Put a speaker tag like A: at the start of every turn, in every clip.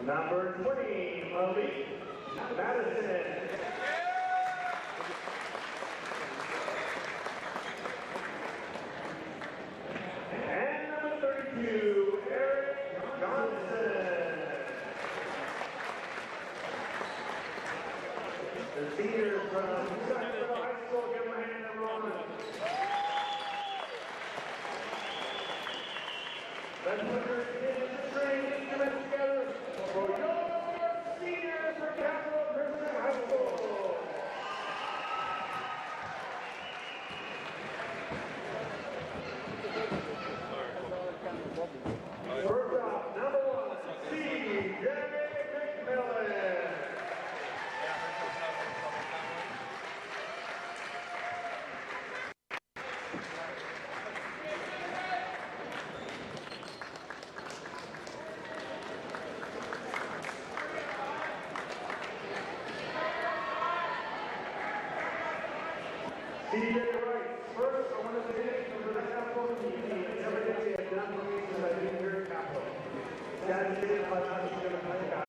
A: Number 20, Malik Madison. And number 32, Eric Johnson. The seniors from Sacramento High School, give them a hand, everyone. Let's put your string instruments together for your seniors from Capital Christian High School. First up, number 1, C.J. McMillan. C.J. Wright, first, I want to say for the Capital team, everything they have done for me since I've been here at Capital. Dad is saying about how he's going to play out.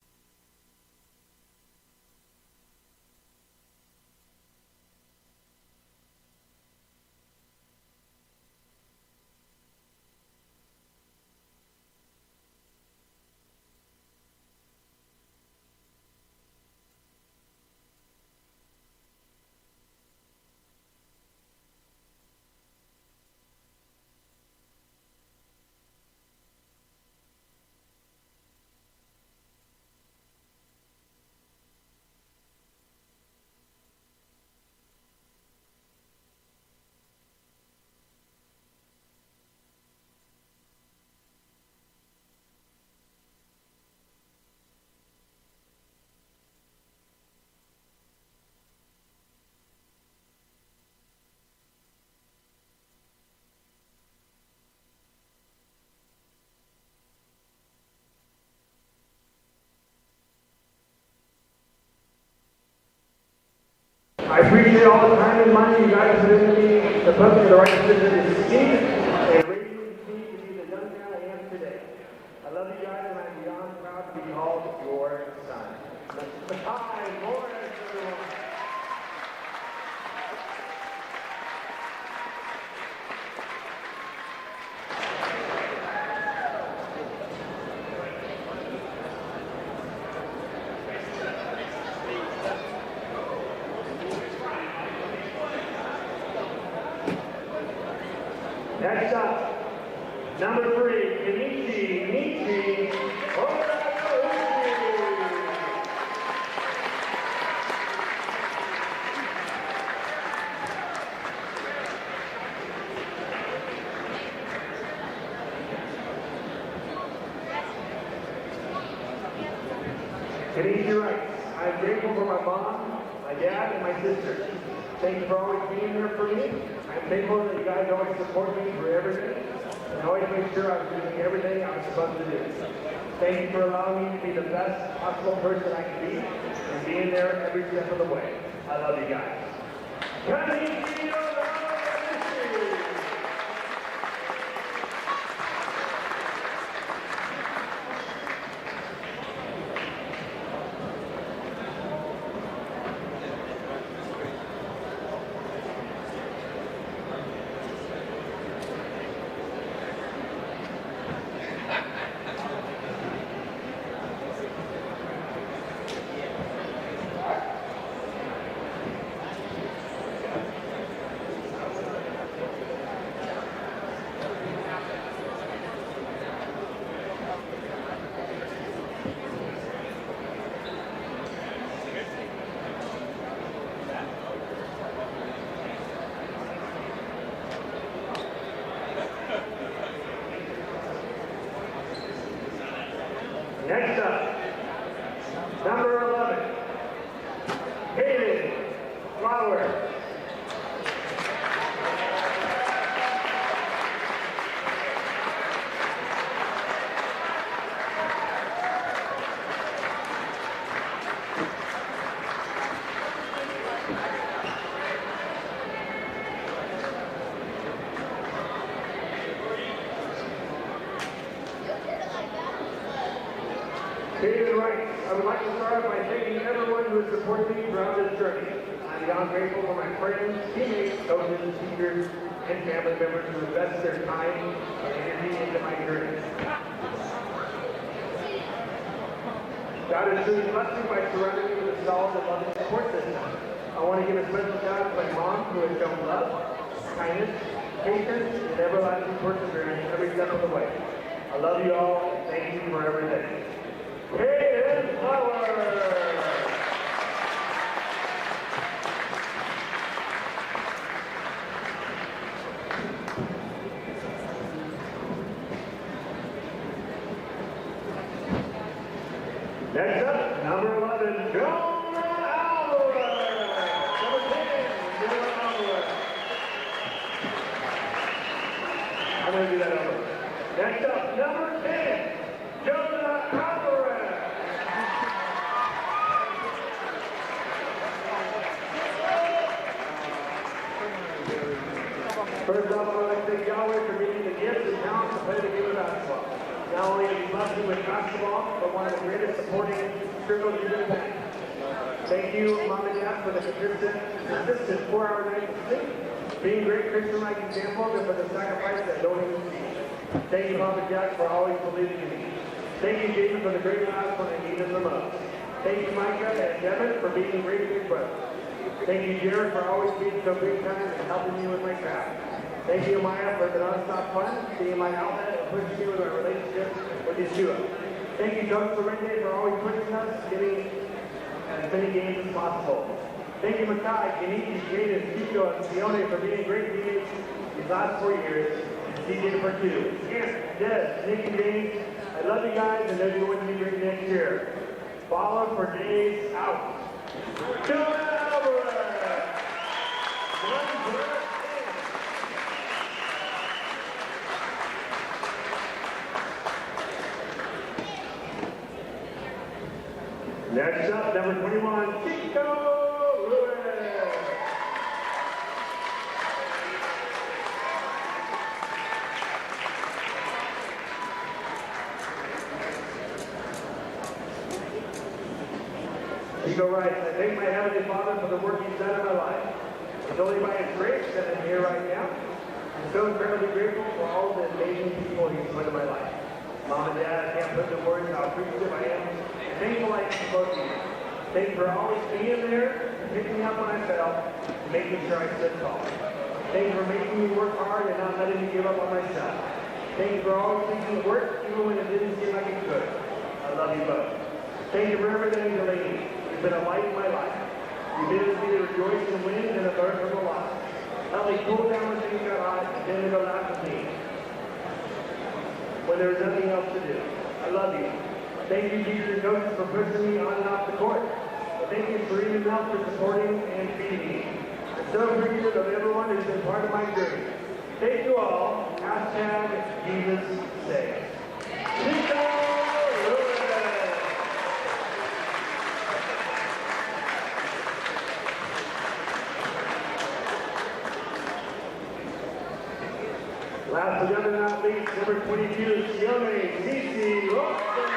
A: I appreciate all the time and money you guys have given me to put me in the right position to succeed and raise me to be the young man I am today. I love you guys and I'm beyond proud to be called your son. Hi, Morris, everyone. Next up, number 3, Kenichi Kenichi writes, I'm grateful for my mom, my dad, and my sister. Thank you for always being there for me. I'm thankful that you guys always support me through everything and always make sure I'm doing everything I'm supposed to do. Thank you for allowing me to be the best possible person I can be and being there every step of the way. I love you guys. David Wright, I would like to start by thanking everyone who has supported me throughout this journey. I'm beyond grateful for my friends, teammates, coaches, teachers, and family members who invest their time and energy into my journey. God has truly blessed me by surrounding me with a solid and loving support system. I want to give a special shout out to my mom, who has shown love, kindness, patience, and everlasting perseverance every step of the way. I love you all, and thank you for everything. Hayden Flower! Next up, number 11, John Alvarez. Number 10, John Alvarez. I'm going to do that over. Next up, number 10, John Alvarez. First off, I would like to thank Yahweh for giving me the gifts and talents to play the game of basketball. Not only have you blessed me with basketball, but one of the greatest supporting circles you've ever had. Thank you, Mom and Dad, for the consistent 4-hour night of sleep, being great Christian-like examples, and for the sacrifice that don't even see. Thank you, Mom and Dad, for always believing in me. Thank you, Jason, for the great laughs when I needed them most. Thank you, Micah and Devin, for being great big brothers. Thank you, Jared, for always being so big time and helping me with my craft. Thank you, Maya, for the non-stop fun, being my outlet and pushing me with my relationship with Yeshua. Thank you, Coach Sorrente, for always pushing us, getting as many games as possible. Thank you, Makai, Keniki, Jaden, Chico, and Sione for being great teammates these last 4 years, and CJ for 2. Yes, Des, Nick, and James, I love you guys, and know you're going to be great next year. Follow for days out. John Alvarez! Next up, number 21, Chico Lewis. Chico writes, I thank my Heavenly Father for the work He's done in my life. It's only by His grace that I'm here right now. I'm so incredibly grateful for all the amazing people He's put in my life. Mom and Dad, I can't put into words how appreciative I am. Thankful I am for both of you. Thank you for always being there, picking me up when I fell, and making sure I stood tall. Thank you for making me work hard and not letting me give up on myself. Thank you for always making it work, even when it didn't seem like it could. I love you both. Thank you for everything, Delaney. You've been a light in my life. You've been with me to rejoice in wins and to learn from the loss. Help me cool down when things got hot, and then to go laugh with me when there was nothing else to do. I love you. Thank you, teachers and coaches, for pushing me on and off the court. Thank you for even now for supporting and feeding me. I'm so appreciative of everyone who's been part of my journey. Thank you all. Hashtag Jesus Saves. Chico Lewis. Last but not least, number 22, Sione Cici Rosen.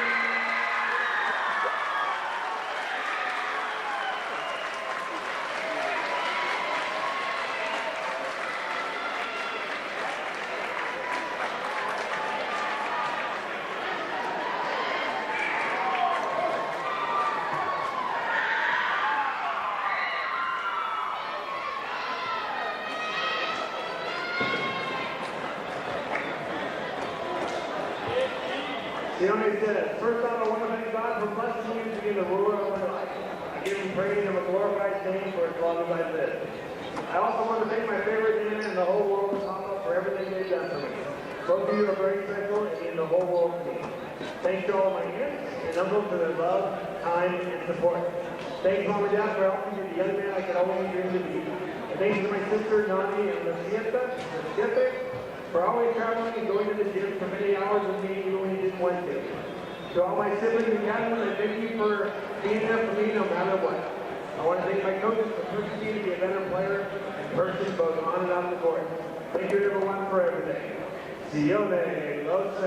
A: Sione says, first off, I want to thank God for blessing me to be the ruler of my life. I give Him praise and a glorified name for as long as I live. I also want to thank my favorite man in the whole world, Papa, for everything they've done for me. Both of you are very special and mean the whole world to me. Thanks to all my aunts and uncles for their love, time, and support. Thanks, Mom and Dad, for helping me be the young man I could always dream to be. And thanks to my sister, Nani, and the for always traveling and going to the gym for many hours with me even when you didn't want to. To all my siblings and cousins, I thank you for being there for me no matter what. I want to thank my coaches for pushing me to be a better player and person both on and off the court. Thank you everyone for everything. Sione Lose.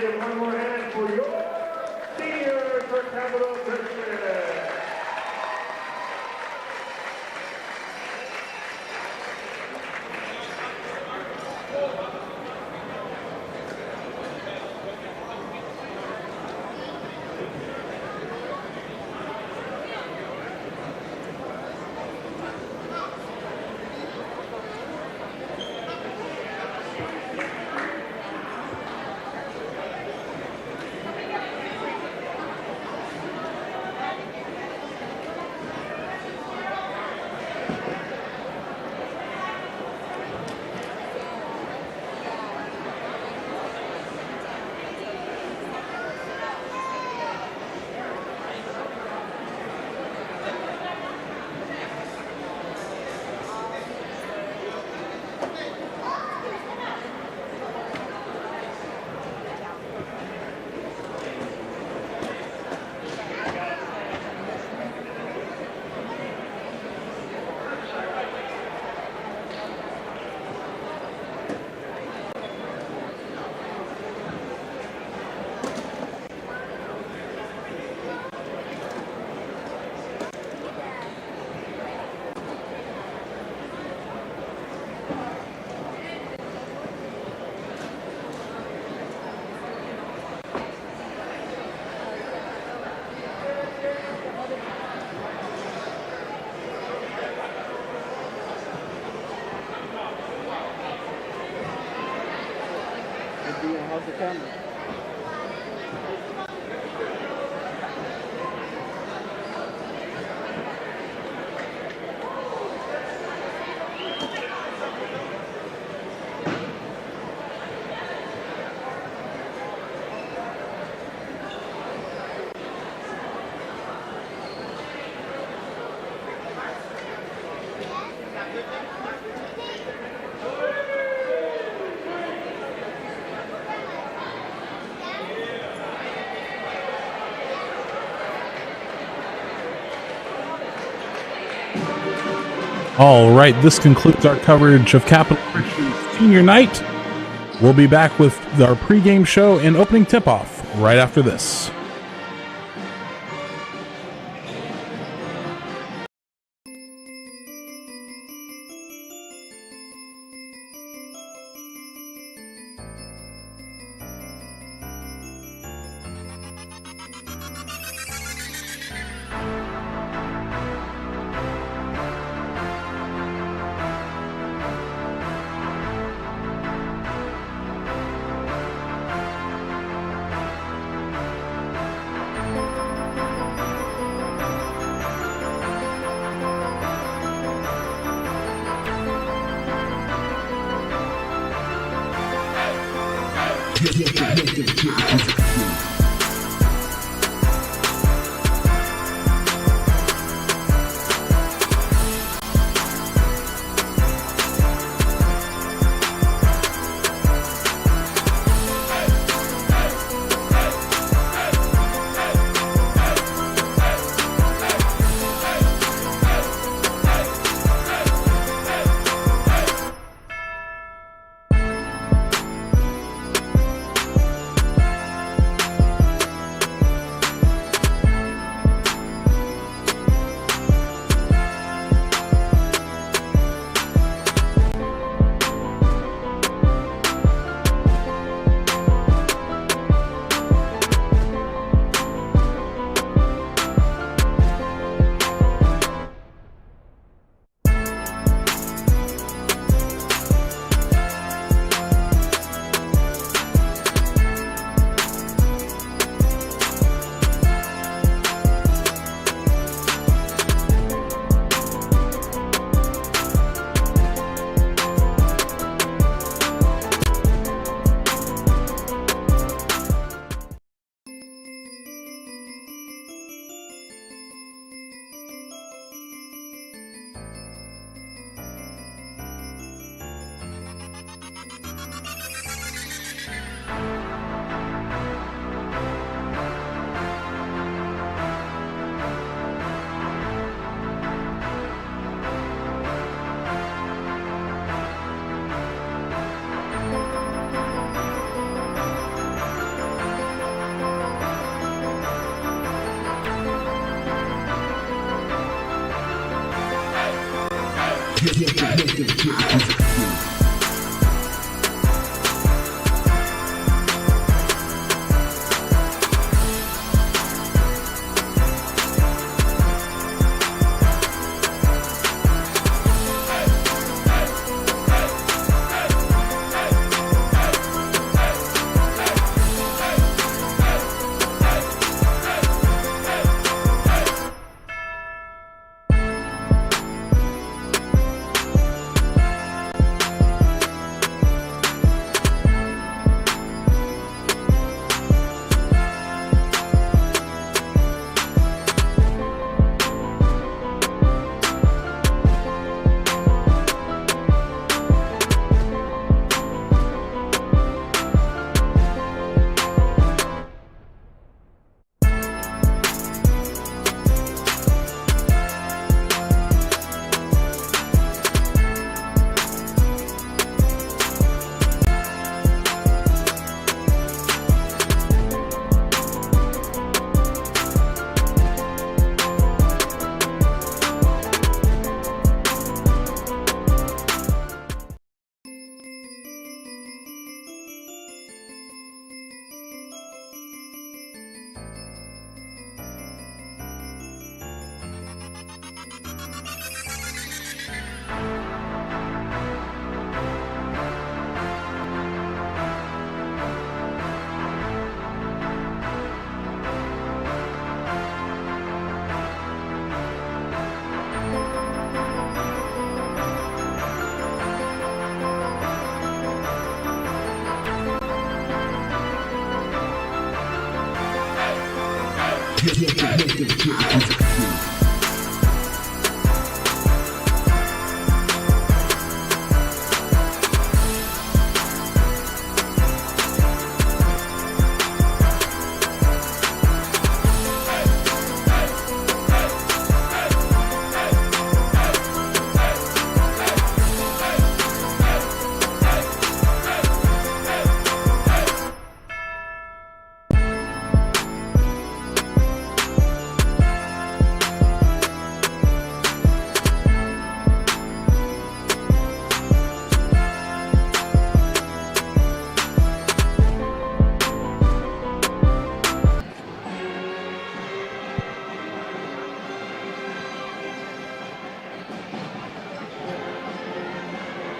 A: Give one more hand for your seniors for Capital Christmas.
B: How's the camera?
C: All right, this concludes our coverage of Capital Christian's Senior Night. We'll be back with our pregame show and opening tip-off right after this.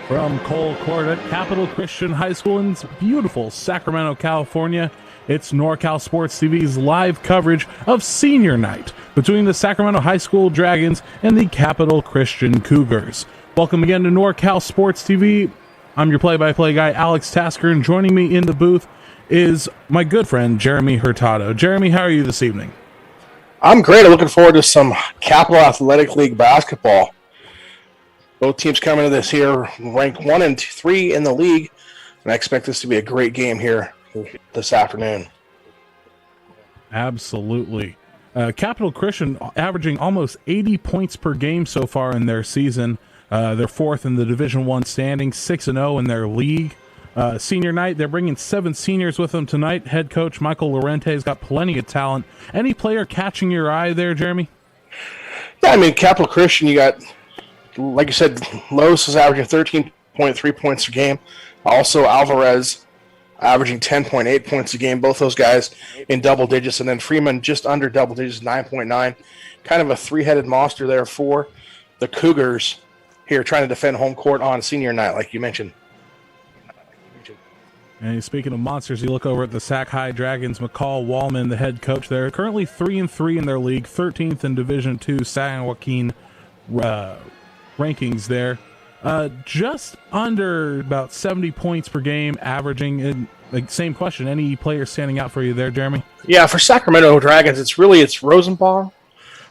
C: From Cole Court at Capital Christian High School in beautiful Sacramento, California, it's NorCal Sports TV's live coverage of Senior Night between the Sacramento High School Dragons and the Capital Christian Cougars. Welcome again to NorCal Sports TV. I'm your play-by-play guy, Alex Tasker, and joining me in the booth is my good friend, Jeremy Hurtado. Jeremy, how are you this evening?
D: I'm great. I'm looking forward to some Capital Athletic League basketball. Both teams coming to this here ranked 1 and 3 in the league, and I expect this to be a great game here this afternoon.
C: Absolutely. Capital Christian averaging almost 80 points per game so far in their season. They're fourth in the Division I standing, 6-0 in their league. Senior night, they're bringing 7 seniors with them tonight. Head coach Michael Lorente has got plenty of talent. Any player catching your eye there, Jeremy?
D: Yeah, I mean, Capital Christian, you got, like you said, Los is averaging 13.3 points a game. Also, Alvarez averaging 10.8 points a game. Both those guys in double digits. And then Freeman just under double digits, 9.9. Kind of a three-headed monster there for the Cougars here trying to defend home court on senior night, like you mentioned.
C: And speaking of monsters, you look over at the Sac High Dragons. McCall Wallman, the head coach there, currently 3-3 in their league, 13th in Division II San Joaquin rankings there. Just under about 70 points per game, averaging. And like, same question, any players standing out for you there, Jeremy?
D: Yeah, for Sacramento Dragons, it's Rosenbaum,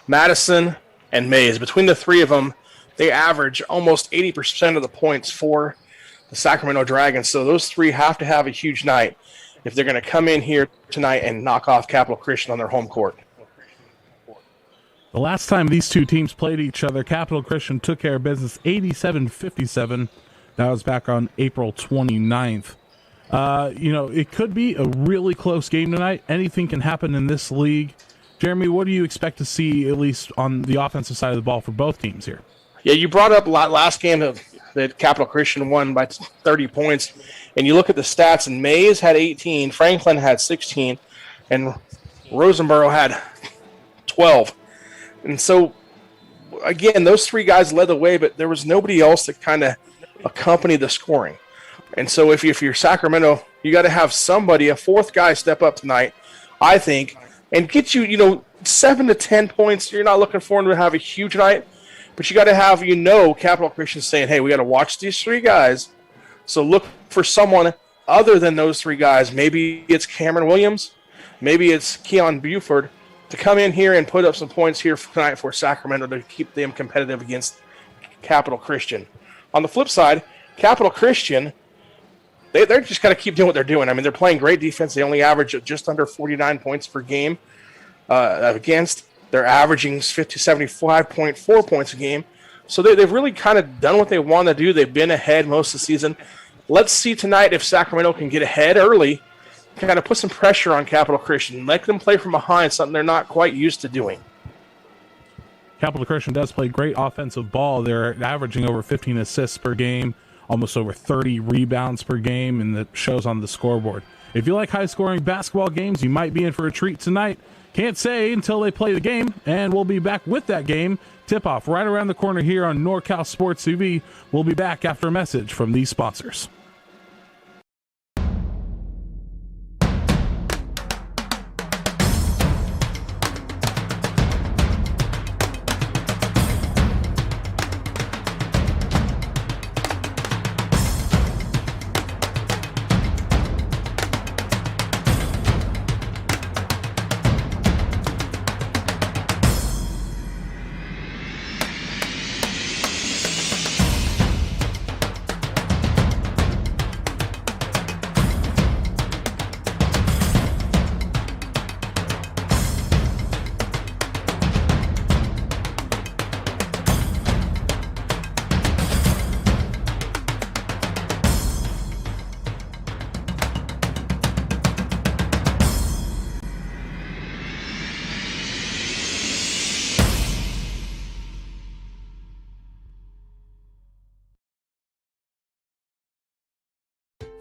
D: Madison, and Mays. Between the three of them, they average almost 80% of the points for the Sacramento Dragons. So those three have to have a huge night if they're going to come in here tonight and knock off Capital Christian on their home court.
C: The last time these two teams played each other, Capital Christian took care of business 87-57. That was back on April 29th. It could be a really close game tonight. Anything can happen in this league. Jeremy, what do you expect to see, at least on the offensive side of the ball, for both teams here?
D: Yeah, you brought up last game that Capital Christian won by 30 points, and you look at the stats, and Mays had 18, Franklin had 16, and Rosenboro had 12. And so, again, those three guys led the way, but there was nobody else that kind of accompanied the scoring. And so if you're Sacramento, you got to have somebody, a fourth guy, step up tonight, I think, and get you, 7 to 10 points. You're not looking for them to have a huge night, but you got to have, Capital Christian saying, hey, we got to watch these three guys. So look for someone other than those three guys. Maybe it's Cameron Williams. Maybe it's Keon Buford to come in here and put up some points here tonight for Sacramento to keep them competitive against Capital Christian. On the flip side, Capital Christian, they're just got to keep doing what they're doing. I mean, they're playing great defense. They only average just under 49 points per game against. They're averaging 75.4 points a game. So they've really kind of done what they want to do. They've been ahead most of the season. Let's see tonight if Sacramento can get ahead early, kind of put some pressure on Capital Christian, let them play from behind, something they're not quite used to doing.
C: Capital Christian does play great offensive ball. They're averaging over 15 assists per game, almost over 30 rebounds per game, and that shows on the scoreboard. If you like high-scoring basketball games, you might be in for a treat tonight. Can't say until they play the game, and we'll be back with that game. Tip-off right around the corner here on NorCal Sports TV. We'll be back after a message from these sponsors.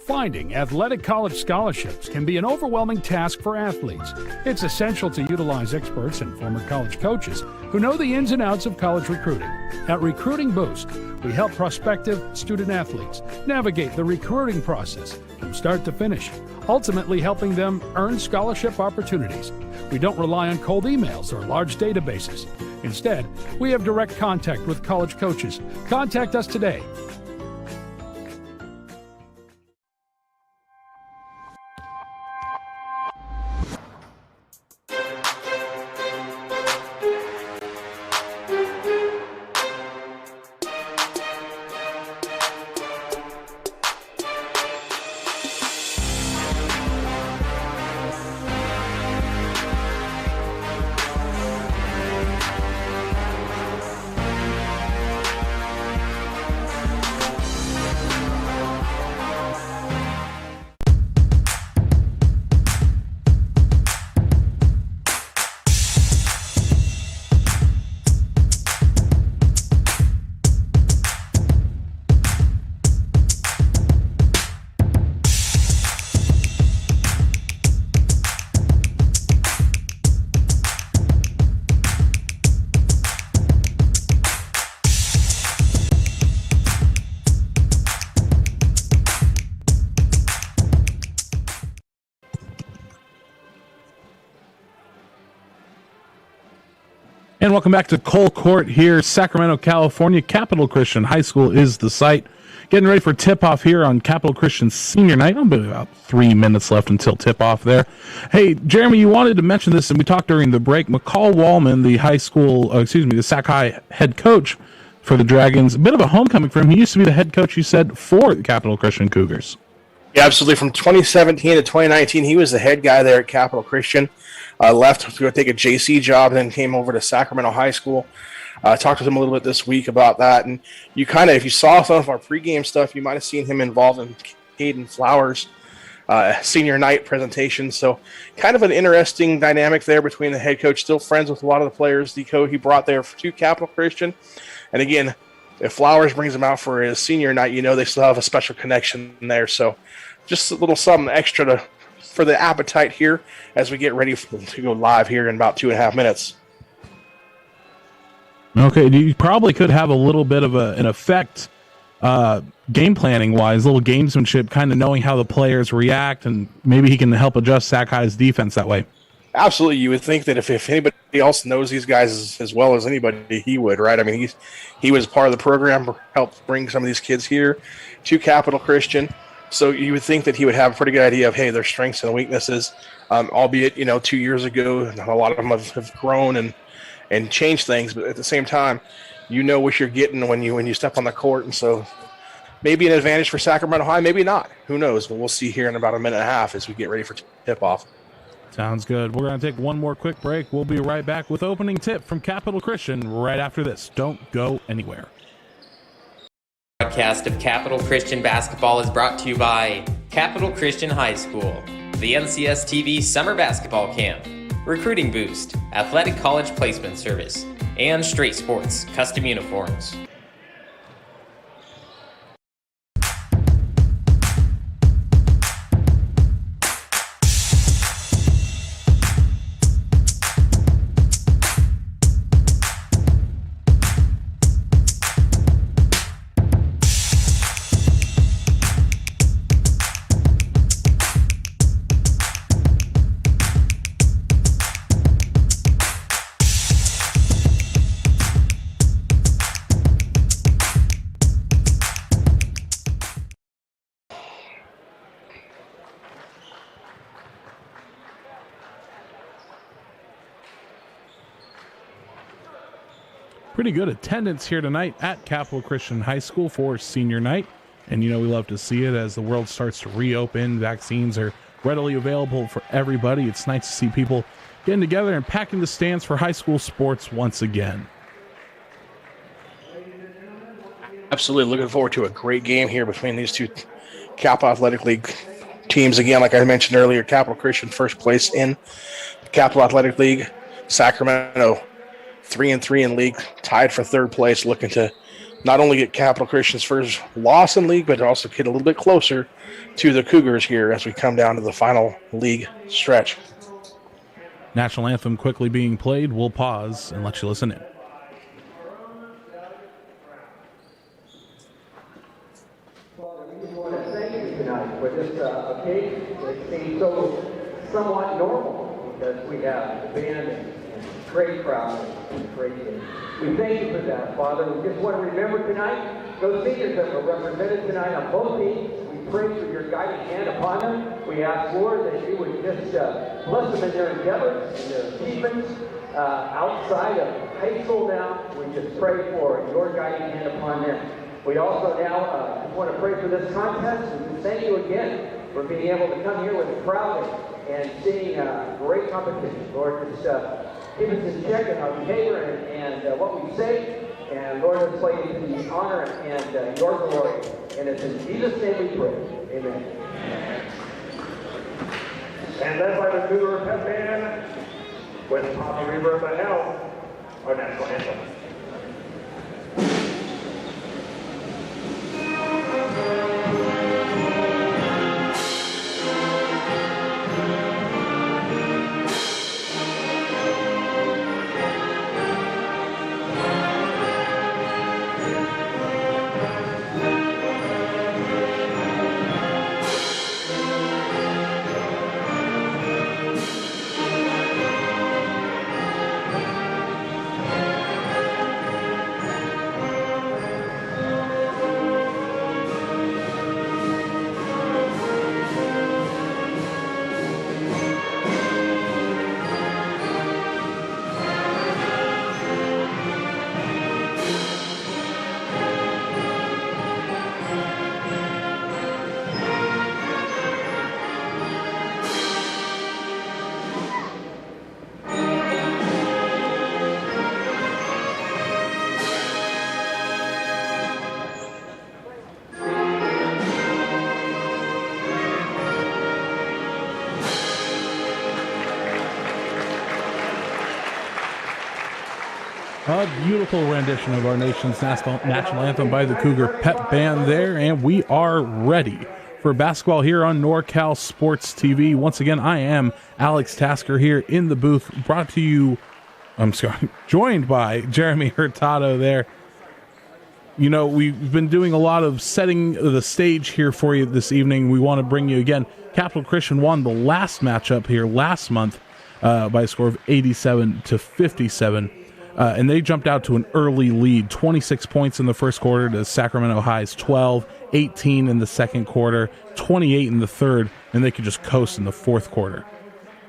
E: Finding athletic college scholarships can be an overwhelming task for athletes. It's essential to utilize experts and former college coaches who know the ins and outs of college recruiting. At Recruiting Boost, we help prospective student athletes navigate the recruiting process from start to finish, ultimately helping them earn scholarship opportunities. We don't rely on cold emails or large databases. Instead, we have direct contact with college coaches. Contact us today.
C: And welcome back to Cole Court here, Sacramento, California. Capital Christian High School is the site. Getting ready for tip-off here on Capital Christian Senior Night. I'll be about 3 minutes left until tip-off there. Hey, Jeremy, you wanted to mention this, and we talked during the break. McCall Wallman, the Sac High head coach for the Dragons, a bit of a homecoming for him. He used to be the head coach, you said, for the Capital Christian Cougars.
D: Yeah, absolutely. From 2017 to 2019, he was the head guy there at Capital Christian. Left to go take a JC job, and then came over to Sacramento High School. Talked with him a little bit this week about that. And you kind of, if you saw some of our pregame stuff, you might have seen him involved in Caden Flowers' senior night presentation. So kind of an interesting dynamic there between the head coach, still friends with a lot of the players he brought there to Capital Christian. And again, if Flowers brings him out for his senior night, they still have a special connection there. So just a little something extra for the appetite here as we get ready to go live here in about 2.5 minutes.
C: Okay, you probably could have a little bit of an effect game planning wise, little gamesmanship, kind of knowing how the players react, and maybe he can help adjust Sac High's defense that way.
D: Absolutely. You would think that if anybody else knows these guys as well as anybody, he would, right? I mean, he was part of the program, helped bring some of these kids here to Capital Christian. So you would think that he would have a pretty good idea of, hey, their strengths and weaknesses, albeit, 2 years ago, a lot of them have grown and changed things. But at the same time, what you're getting when you step on the court. And so maybe an advantage for Sacramento High, maybe not. Who knows? But we'll see here in about a minute and a half as we get ready for tip-off.
C: Sounds good. We're going to take one more quick break. We'll be right back with opening tip from Capital Christian right after this. Don't go anywhere.
F: Broadcast of Capital Christian basketball is brought to you by Capital Christian High School, the NCS TV Summer Basketball Camp, Recruiting Boost, Athletic College Placement Service, and Straight Sports Custom Uniforms.
C: Pretty good attendance here tonight at Capital Christian High School for senior night. And we love to see it as the world starts to reopen. Vaccines are readily available for everybody. It's nice to see people getting together and packing the stands for high school sports once again.
D: Absolutely. Looking forward to a great game here between these two Capital Athletic League teams. Again, like I mentioned earlier, Capital Christian first place in the Capital Athletic League. Sacramento 3-3 in league, tied for third place, looking to not only get Capital Christian's first loss in league, but also get a little bit closer to the Cougars here as we come down to the final league stretch.
C: National anthem quickly being played. We'll pause and let you listen in.
A: Father, we just want to thank you tonight for this occasion. It seems so somewhat normal because we have the band and great crowd and great team. We thank you for that, Father. We just want to remember tonight those seniors that were represented tonight on both teams. We pray for your guiding hand upon them. We ask, Lord, that you would just bless them in their endeavors and their achievements outside of high school now. We just pray for your guiding hand upon them. We also now want to pray for this contest, and we thank you again for being able to come here with a crowd and seeing great competition. Lord, just keep us in check in our behavior and what we say. And Lord, let's play into the honor and your glory. And it's in Jesus' name we pray. Amen. And led by the Cougar Pep Band with Papa Reaver of the Hell, our national anthem.
C: A beautiful rendition of our nation's national anthem by the Cougar Pep Band there, and we are ready for basketball here on NorCal Sports TV. Once again, I am Alex Tasker here in the booth, joined by Jeremy Hurtado there. You know, we've been doing a lot of setting the stage here for you this evening. We want to bring you again. Capital Christian won the last matchup here last month by a score of 87-57. And they jumped out to an early lead, 26 points in the first quarter to Sacramento High's 12, 18 in the second quarter, 28 in the third, and they could just coast in the fourth quarter.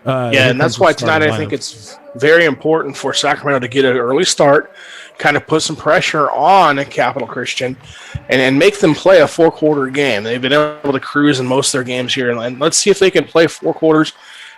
D: And that's why tonight I think it's very important for Sacramento to get an early start, kind of put some pressure on Capital Christian, and make them play a four-quarter game. They've been able to cruise in most of their games here, and let's see if they can play four quarters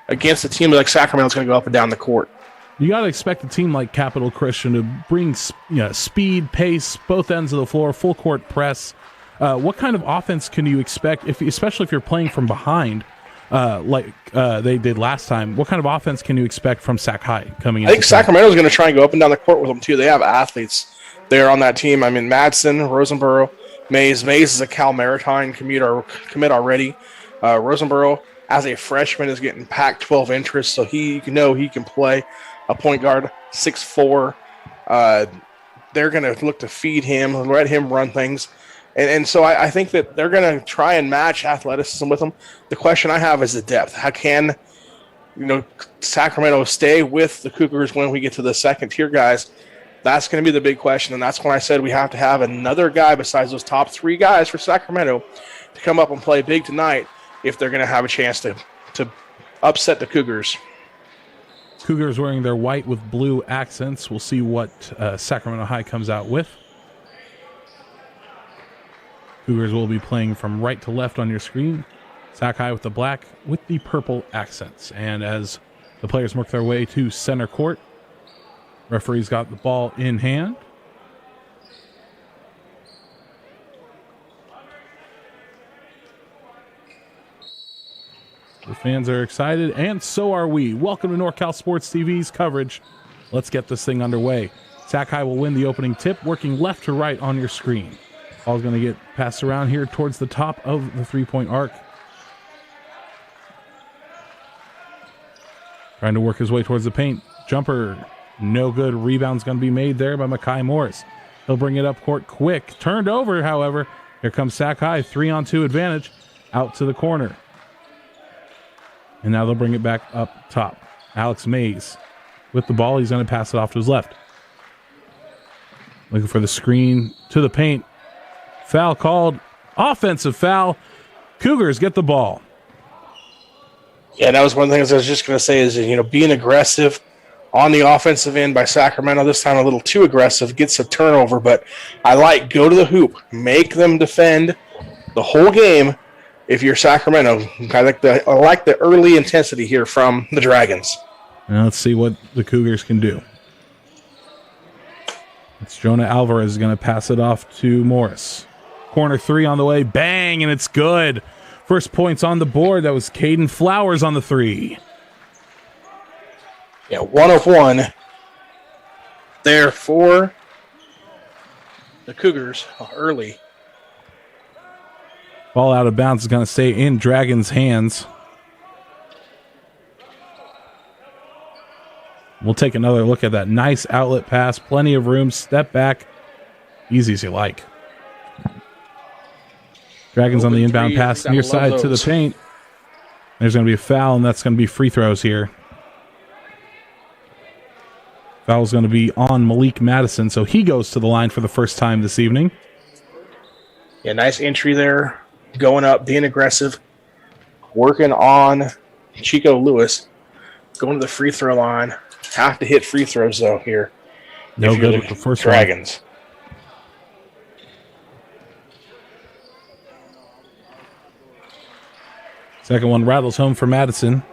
D: against a team like Sacramento's going to go up and down the court.
C: You got to expect a team like Capital Christian to bring speed, pace, both ends of the floor, full court press. What kind of offense can you expect, especially if you're playing from behind like they did last time? What kind of offense can you expect from Sac High coming in?
D: I think Sacramento's going to try and go up and down the court with them, too. They have athletes there on that team. I mean, Madsen, Rosenborough, Mays. Mays is a Cal Maritime commit already. Rosenborough, as a freshman, is getting Pac-12 interest, so he can play a point guard, 6'4". They're going to look to feed him, let him run things. And so I think that they're going to try and match athleticism with them. The question I have is the depth. How can Sacramento stay with the Cougars when we get to the second-tier guys? That's going to be the big question, and that's when I said we have to have another guy besides those top three guys for Sacramento to come up and play big tonight if they're going to have a chance to upset the Cougars.
C: Cougars wearing their white with blue accents. We'll see what Sacramento High comes out with. Cougars will be playing from right to left on your screen. Sac High with the black with the purple accents. And as the players work their way to center court, referee's got the ball in hand. The fans are excited, and so are we. Welcome to NorCal Sports TV's coverage. Let's get this thing underway. Sac High will win the opening tip, working left to right on your screen. Ball's going to get passed around here towards the top of the three-point arc. Trying to work his way towards the paint. Jumper, no good. Rebound's going to be made there by Mekhi Morris. He'll bring it up court quick. Turned over, however. Here comes Sac High, 3-on-2 advantage. Out to the corner. And now they'll bring it back up top. Alex Mays with the ball. He's going to pass it off to his left. Looking for the screen to the paint. Foul called. Offensive foul. Cougars get the ball.
D: Yeah, that was one of the things I was just going to say is, being aggressive on the offensive end by Sacramento. This time a little too aggressive. Gets a turnover, but go to the hoop. Make them defend the whole game. If you're Sacramento, I like the early intensity here from the Dragons.
C: Now let's see what the Cougars can do. It's Jonah Alvarez going to pass it off to Morris. Corner three on the way. Bang, and it's good. First points on the board. That was Caden Flowers on the three.
D: Yeah, 1 of 1 there for the Cougars early.
C: Ball out of bounds is going to stay in Dragons' hands. We'll take another look at that. Nice outlet pass. Plenty of room. Step back. Easy as you like. Dragons on the inbound pass near side to the paint. There's going to be a foul, and that's going to be free throws here. Foul's going to be on Malik Madison, so he goes to the line for the first time this evening.
D: Yeah, nice entry there. Going up, being aggressive, working on Chico Lewis, going to the free throw line. Have to hit free throws, though, here.
C: No good with the first
D: Dragons.
C: Second one rattles home for Madison,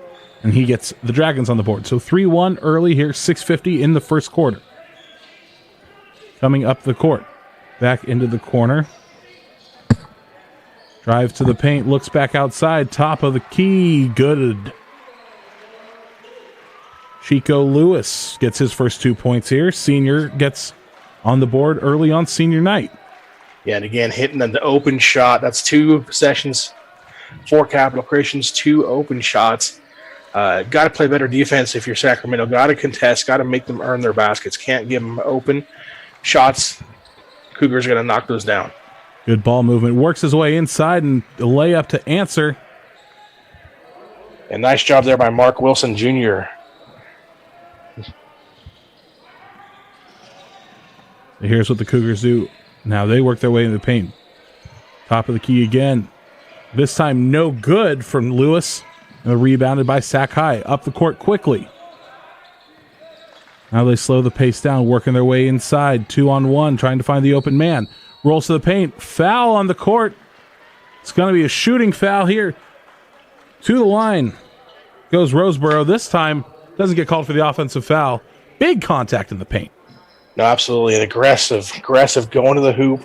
C: and he gets the Dragons on the board. So 3-1 early here, 6:50 in the first quarter. Coming up the court, back into the corner. Drive to the paint, looks back outside, top of the key, good. Chico Lewis gets his first 2 points here. Senior gets on the board early on senior night.
D: Yeah, and again, hitting the open shot. That's 2 possessions for Capital Christians, 2 open shots. Got to play better defense if you're Sacramento. Got to contest. Got to make them earn their baskets. Can't give them open shots. Cougars are going to knock those down.
C: Good ball movement. Works his way inside and a layup to answer.
D: And nice job there by Mark Wilson Jr.
C: Here's what the Cougars do. Now they work their way into the paint. Top of the key again. This time no good from Lewis. And rebounded by Sac High. Up the court quickly. Now they slow the pace down, working their way inside. 2-on-1, trying to find the open man. Rolls to the paint. Foul on the court. It's going to be a shooting foul here. To the line goes Roseboro. This time doesn't get called for the offensive foul. Big contact in the paint.
D: No, absolutely. An aggressive going to the hoop,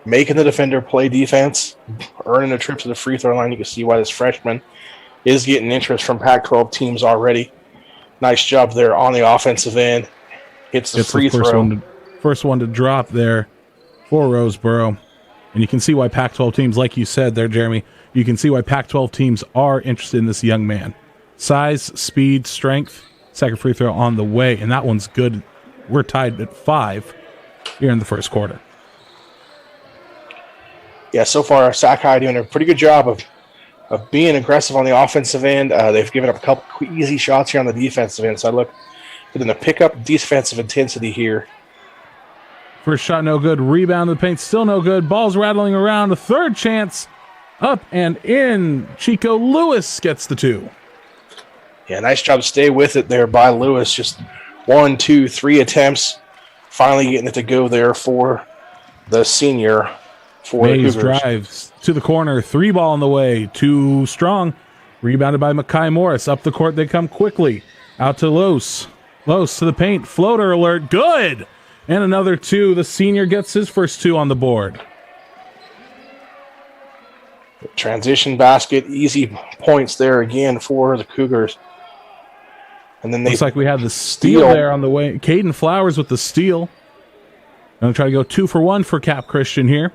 D: making the defender play defense, earning a trip to the free throw line. You can see why this freshman is getting interest from Pac-12 teams already. Nice job there on the offensive end. Hits the free throw.
C: First one to drop there for Roseboro. And you can see why Pac-12 teams, like you said there, Jeremy, you can see why Pac-12 teams are interested in this young man. Size, speed, strength. Second free throw on the way, and that one's good. We're tied at 5 here in the first quarter.
D: Yeah, so far, Sac High doing a pretty good job of being aggressive on the offensive end. They've given up a couple easy shots here on the defensive end, so I look for them to pick up defensive intensity here.
C: First shot no good. Rebound to the paint, still no good. Ball's rattling around. A third chance. Up and in. Chico Lewis gets the 2.
D: Yeah, nice job to stay with it there by Lewis. Just 1, 2, 3 attempts. Finally getting it to go there for the senior for
C: Mays
D: the Cougars.
C: drives to the corner. 3 ball on the way. Too strong. Rebounded by Makai Morris. Up the court they come quickly. Out to Los. Los to the paint. Floater alert. Good. And another 2. The senior gets his first 2 on the board.
D: Transition basket. Easy points there again for the Cougars. And then
C: Looks like we have the steal there on the way. Caden Flowers with the steal. Going to try to go 2 for 1 for Cap Christian here.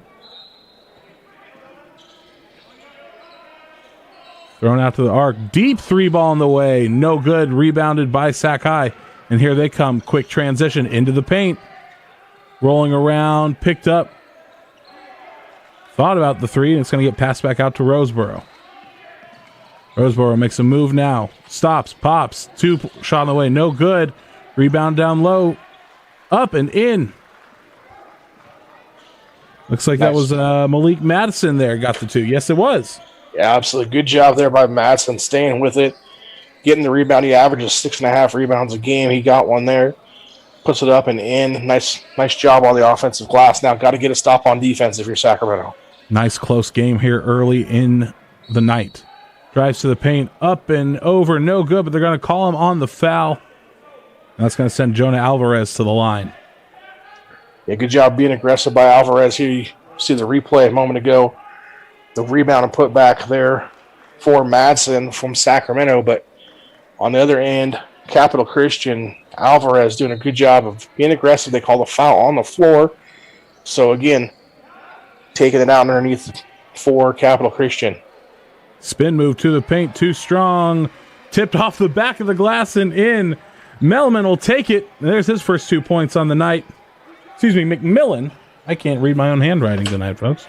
C: Thrown out to the arc. Deep 3 ball on the way. No good. Rebounded by Sac High. And here they come. Quick transition into the paint. Rolling around. Picked up. Thought about the 3, and it's going to get passed back out to Roseboro. Roseboro makes a move now. Stops. Pops. 2 shot on the way. No good. Rebound down low. Up and in. Looks like that was Malik Madison there got the 2. Yes, it was.
D: Yeah, absolutely. Good job there by Madison, staying with it, getting the rebound. He averages 6.5 rebounds a game. He got one there, puts it up and in. Nice job on the offensive glass. Now got to get a stop on defense if you're Sacramento.
C: Nice close game here early in the night. Drives to the paint, up and over, no good, but they're going to call him on the foul. And that's going to send Jonah Alvarez to the line.
D: Yeah, good job being aggressive by Alvarez here. You see the replay a moment ago. The rebound and put back there for Madsen from Sacramento. But on the other end, Capital Christian, Alvarez doing a good job of being aggressive. They call the foul on the floor. So, again, taking it out underneath for Capital Christian.
C: Spin move to the paint, too strong. Tipped off the back of the glass and in. Melman will take it. There's his first 2 points on the night. Excuse me, McMillan. I can't read my own handwriting tonight, folks.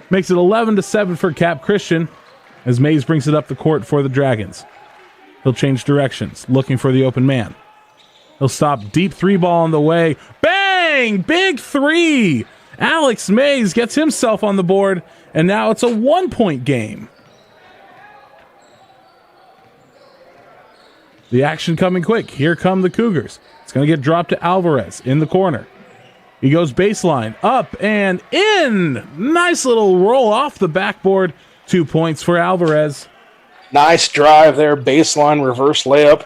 C: Makes it 11-7 for Cap Christian as Mays brings it up the court for the Dragons. He'll change directions, looking for the open man. He'll stop. Deep 3 ball on the way. Bang! Big 3! Alex Mays gets himself on the board, and now it's a 1-point game. The action coming quick. Here come the Cougars. It's going to get dropped to Alvarez in the corner. He goes baseline, up and in. Nice little roll off the backboard. 2 points for Alvarez.
D: Nice drive there. Baseline reverse layup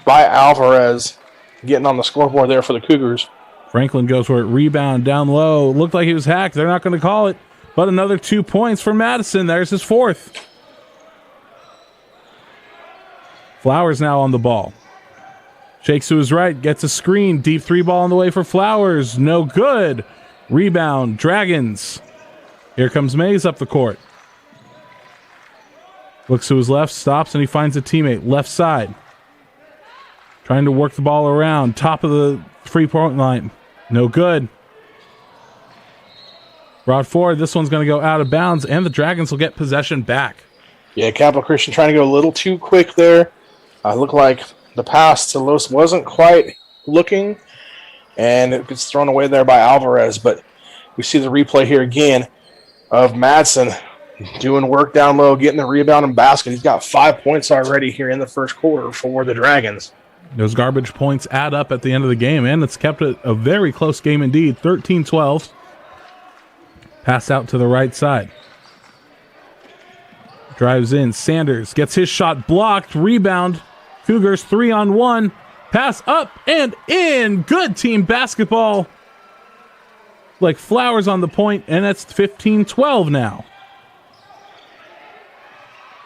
D: by Alvarez. Getting on the scoreboard there for the Cougars.
C: Franklin goes for it. Rebound down low. Looked like he was hacked. They're not going to call it. But another 2 points for Madison. There's his 4th. Flowers now on the ball. Shakes to his right, gets a screen. Deep three ball on the way for Flowers. No good. Rebound, Dragons. Here comes Mays up the court. Looks to his left, stops, and he finds a teammate. Left side. Trying to work the ball around. Top of the three-point line. No good. Brought forward. This one's going to go out of bounds, and the Dragons will get possession back.
D: Yeah, Capital Christian trying to go a little too quick there. Looked like the pass to Los wasn't quite looking, and it gets thrown away there by Alvarez. But we see the replay here again of Madsen doing work down low, getting the rebound and basket. He's got 5 points already here in the first quarter for the Dragons.
C: Those garbage points add up at the end of the game, and it's kept it a very close game indeed. 13-12. Pass out to the right side. Drives in. Sanders gets his shot blocked. Rebound. Cougars 3-on-1. Pass up and in. Good team basketball. Like Flowers on the point, and it's 15-12 now.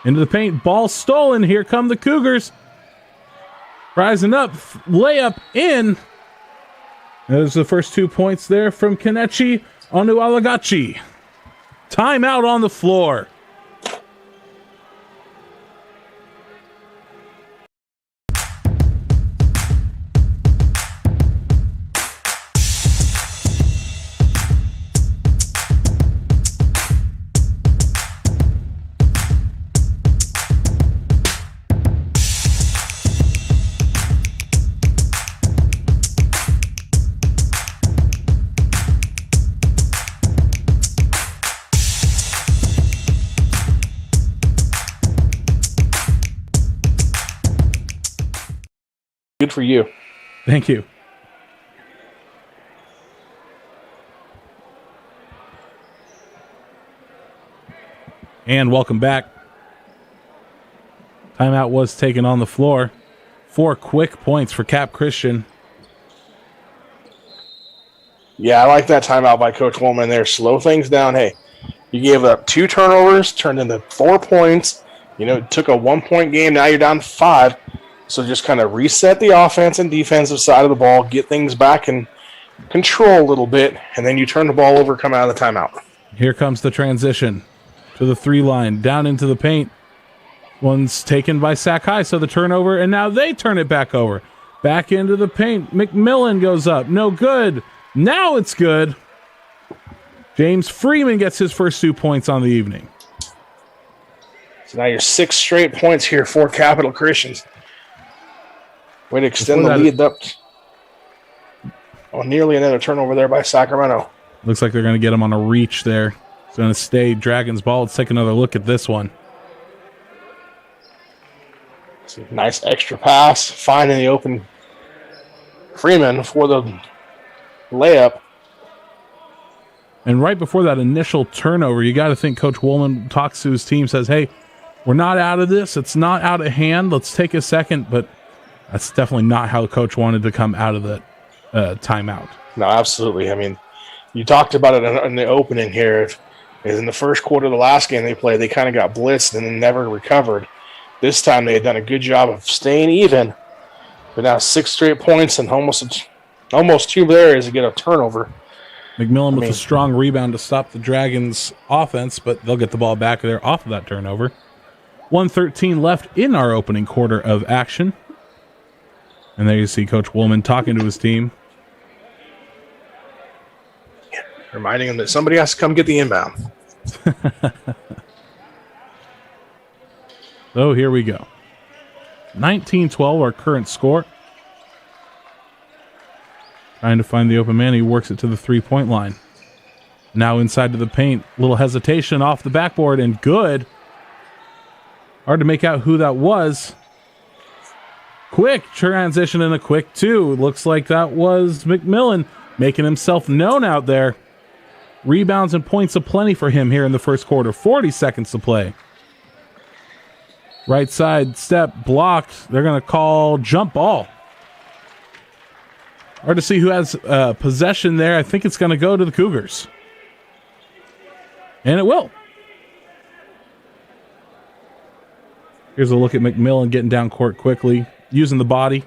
C: Into the paint. Ball stolen. Here come the Cougars. Rising up. Layup in. There's the first 2 points there from Kanechi Onualagachi. Timeout on the floor.
D: Good for you.
C: Thank you. And welcome back. Timeout was taken on the floor. 4 quick points for Cap Christian.
D: Yeah, I like that timeout by Coach Woolman there. Slow things down. Hey, you gave up 2 turnovers, turned into 4 points. You know, it took a 1-point game. Now you're down to 5. So just kind of reset the offense and defensive side of the ball, get things back in control a little bit, and then you turn the ball over, come out of the timeout.
C: Here comes the transition to the 3 line, down into the paint. One's taken by Sac High, so the turnover, and now they turn it back over. Back into the paint. McMillan goes up. No good. Now it's good. James Freeman gets his first 2 points on the evening.
D: So now you're 6 straight points here for Capital Christians. Way to extend the lead up. Nearly another turnover there by Sacramento.
C: Looks like they're going to get him on a reach there. It's going to stay Dragons ball. Let's take another look at this one.
D: Nice extra pass. Finding the open Freeman for the layup.
C: And right before that initial turnover, you got to think Coach Woolman talks to his team, says, hey, we're not out of this. It's not out of hand. Let's take a second. But that's definitely not how the coach wanted to come out of the timeout.
D: No, absolutely. I mean, you talked about it in the opening here. In the first quarter of the last game they played, they kind of got blitzed and then never recovered. This time they had done a good job of staying even. But now 6 straight points and almost 2 areas to get a turnover.
C: McMillan with a strong rebound to stop the Dragons' offense, but they'll get the ball back there off of that turnover. 1:13 left in our opening quarter of action. And there you see Coach Woolman talking to his team.
D: Yeah, reminding him that somebody has to come get the inbound.
C: So here we go. 19-12, our current score. Trying to find the open man. He works it to the 3-point line. Now inside to the paint. Little hesitation off the backboard and good. Hard to make out who that was. Quick transition and a quick 2. Looks like that was McMillan making himself known out there. Rebounds and points aplenty for him here in the first quarter. 40 seconds to play. Right side step blocked. They're going to call jump ball. Hard to see who has possession there. I think it's going to go to the Cougars. And it will. Here's a look at McMillan getting down court quickly, using the body.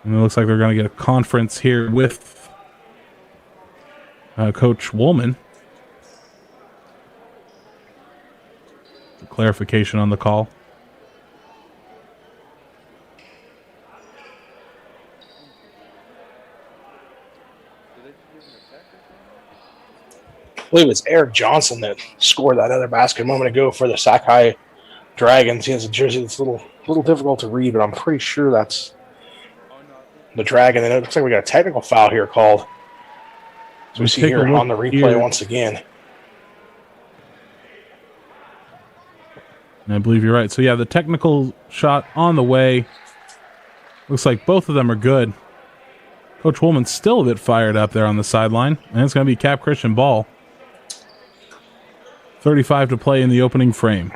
C: And it looks like they're going to get a conference here with Coach Woolman. Clarification on the call.
D: I believe it's Eric Johnson that scored that other basket a moment ago for the Sakai Dragons. He has a jersey that's a little difficult to read, but I'm pretty sure that's the Dragon. And it looks like we got a technical foul here called. So we see here on the replay once again.
C: And I believe you're right. So, yeah, the technical shot on the way. Looks like both of them are good. Coach Woolman's still a bit fired up there on the sideline. And it's going to be Cap Christian ball. 35 to play in the opening frame.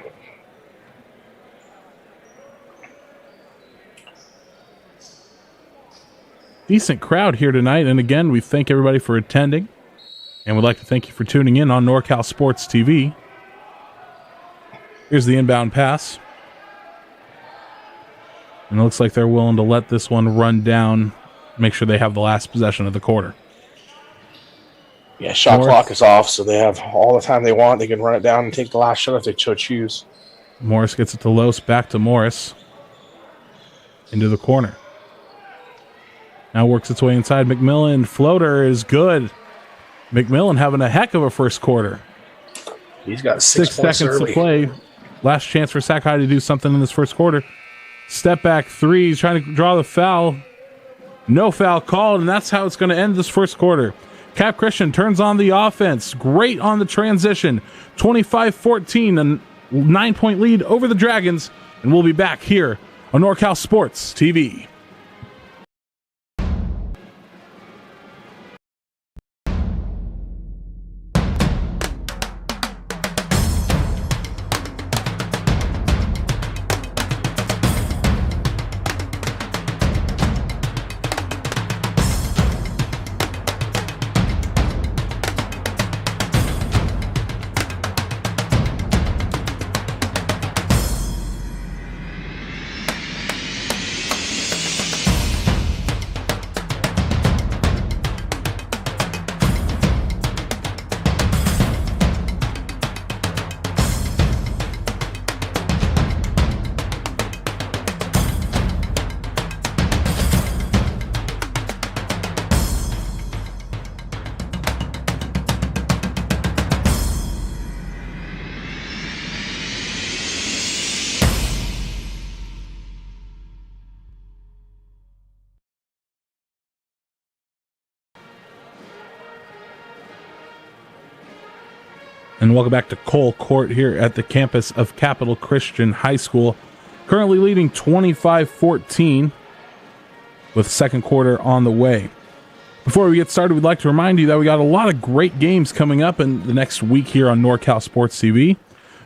C: Decent crowd here tonight. And again, we thank everybody for attending. And we'd like to thank you for tuning in on NorCal Sports TV. Here's the inbound pass. And it looks like they're willing to let this one run down, make sure they have the last possession of the quarter.
D: Yeah, shot clock is off, so they have all the time they want. They can run it down and take the last shot if they so choose.
C: Morris gets it to Los, back to Morris. Into the corner. Now works its way inside. McMillan, floater is good. McMillan having a heck of a first quarter.
D: He's got
C: 6 seconds to play. Last chance for Sakai to do something in this first quarter. Step back three. He's trying to draw the foul. No foul called, and that's how it's going to end this first quarter. Cap Christian turns on the offense. Great on the transition. 25-14, a 9-point lead over the Dragons. And we'll be back here on NorCal Sports TV. And welcome back to Cole Court here at the campus of Capital Christian High School. Currently leading 25-14 with second quarter on the way. Before we get started, we'd like to remind you that we got a lot of great games coming up in the next week here on NorCal Sports TV.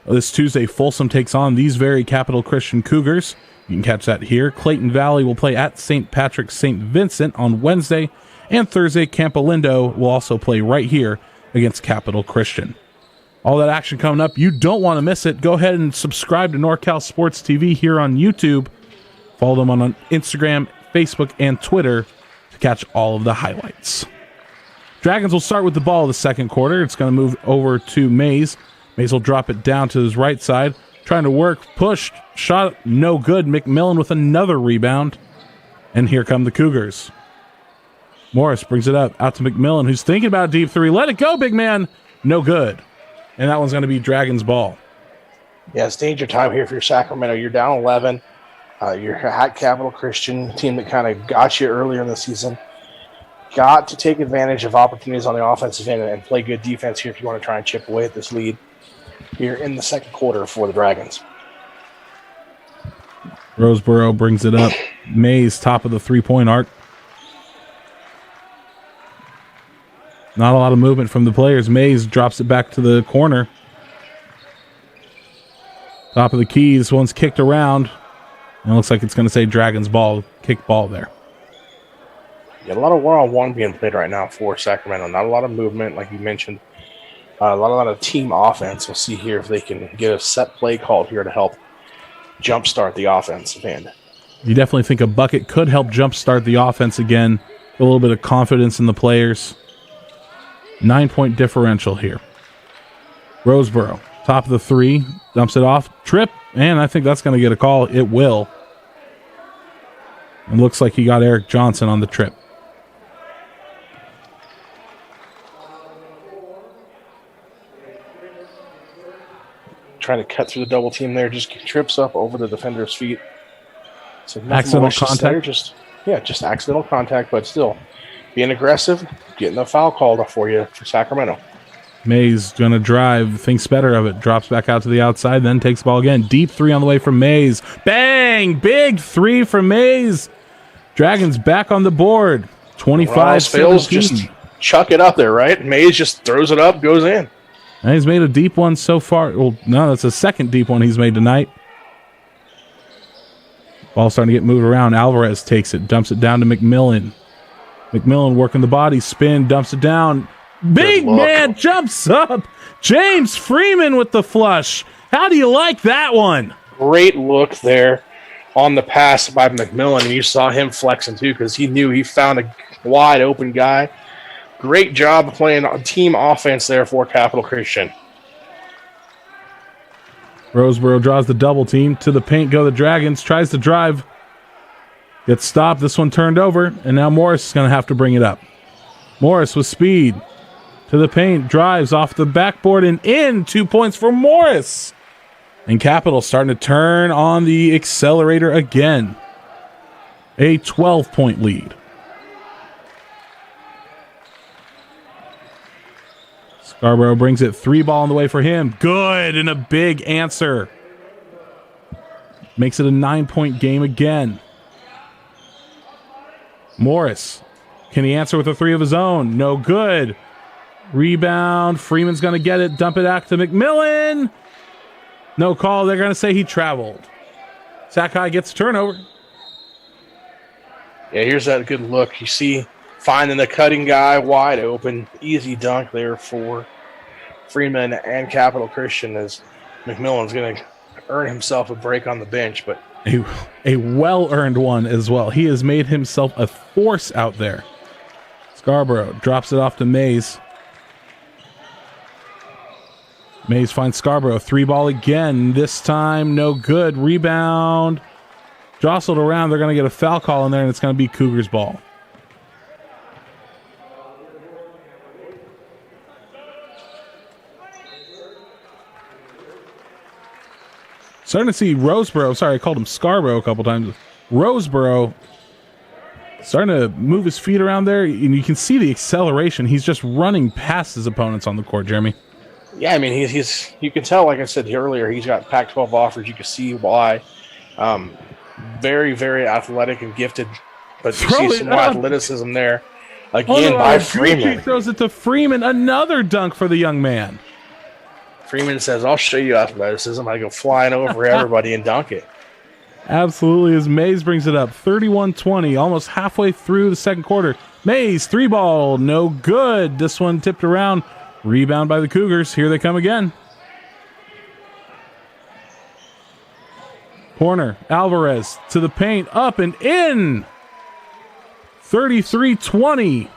C: This Tuesday, Folsom takes on these very Capital Christian Cougars. You can catch that here. Clayton Valley will play at St. Patrick's St. Vincent on Wednesday. And Thursday, Campolindo will also play right here against Capital Christian. All that action coming up. You don't want to miss it. Go ahead and subscribe to NorCal Sports TV here on YouTube. Follow them on Instagram, Facebook, and Twitter to catch all of the highlights. Dragons will start with the ball of the second quarter. It's going to move over to Mays. Mays will drop it down to his right side. Trying to work, pushed, shot, no good. McMillan with another rebound. And here come the Cougars. Morris brings it up out to McMillan, who's thinking about a deep three. Let it go, big man. No good. And that one's going to be Dragons ball.
D: Yeah, it's danger time here for your Sacramento. You're down 11. You're at Capital Christian, team that kind of got you earlier in the season. Got to take advantage of opportunities on the offensive end and play good defense here if you want to try and chip away at this lead here in the second quarter for the Dragons.
C: Roseboro brings it up. Mays, top of the three-point arc. Not a lot of movement from the players. Mays drops it back to the corner. Top of the key. This one's kicked around. And it looks like it's going to say Dragons ball, kick ball there.
D: Yeah, a lot of one-on-one being played right now for Sacramento. Not a lot of movement, like you mentioned. A lot of team offense. We'll see here if they can get a set play called here to help jumpstart the offensive end.
C: You definitely think a bucket could help jumpstart the offense again. A little bit of confidence in the players. 9-point differential here. Roseboro, top of the three, dumps it off. Trip, and I think that's going to get a call. It will. It looks like he got Eric Johnson on the trip.
D: Trying to cut through the double team there, just trips up over the defender's feet. So
C: Accidental contact?
D: Just accidental contact, but still being aggressive, getting the foul called for you for Sacramento.
C: Mays going to drive, thinks better of it, drops back out to the outside, then takes the ball again. Deep three on the way from Mays. Bang! Big three from Mays. Dragons back on the board. 25-17.
D: Fails, just chuck it up there, right? Mays just throws it up, goes in.
C: And he's made a deep one so far. Well, no, that's a second deep one he's made tonight. Ball starting to get moved around. Alvarez takes it, dumps it down to McMillan. McMillan working the body, spin, dumps it down. Big man jumps up. James Freeman with the flush. How do you like that one?
D: Great look there on the pass by McMillan, and you saw him flexing too because he knew he found a wide open guy. Great job playing team offense there for Capital Christian.
C: Roseboro draws the double team. To the paint go the Dragons. Tries to drive. Gets stopped. This one turned over. And now Morris is going to have to bring it up. Morris with speed. To the paint. Drives off the backboard and in. 2 points for Morris. And Capital starting to turn on the accelerator again. A 12-point lead. Scarborough brings it. 3-ball on the way for him. Good, and a big answer. Makes it a 9-point game again. Morris. Can he answer with a three of his own? No good. Rebound. Freeman's going to get it. Dump it back to McMillan. No call. They're going to say he traveled. Sac High gets a turnover.
D: Yeah, here's that good look. You see finding the cutting guy wide open. Easy dunk there for Freeman and Capital Christian as McMillan's going to earn himself a break on the bench. But
C: a well-earned one as well. He has made himself a force out there. Scarborough drops it off to Mays. Mays finds Scarborough. 3-ball again. This time, no good. Rebound. Jostled around. They're going to get a foul call in there, and it's going to be Cougars ball. Starting to see Roseboro. Sorry, I called him Scarborough a couple times. Roseboro starting to move his feet around there, and you can see the acceleration. He's just running past his opponents on the court, Jeremy.
D: Yeah, I mean, he's you can tell, like I said earlier, he's got Pac-12 offers. You can see why. Very, very athletic and gifted, but you see some athleticism there. Again, by Freeman.
C: He throws it to Freeman. Another dunk for the young man.
D: Freeman says, I'll show you athleticism. I go flying over everybody and dunk it.
C: Absolutely, as Mays brings it up. 31-20, almost halfway through the second quarter. Mays, 3-ball, no good. This one tipped around. Rebound by the Cougars. Here they come again. Corner, Alvarez to the paint, up and in. 33-20.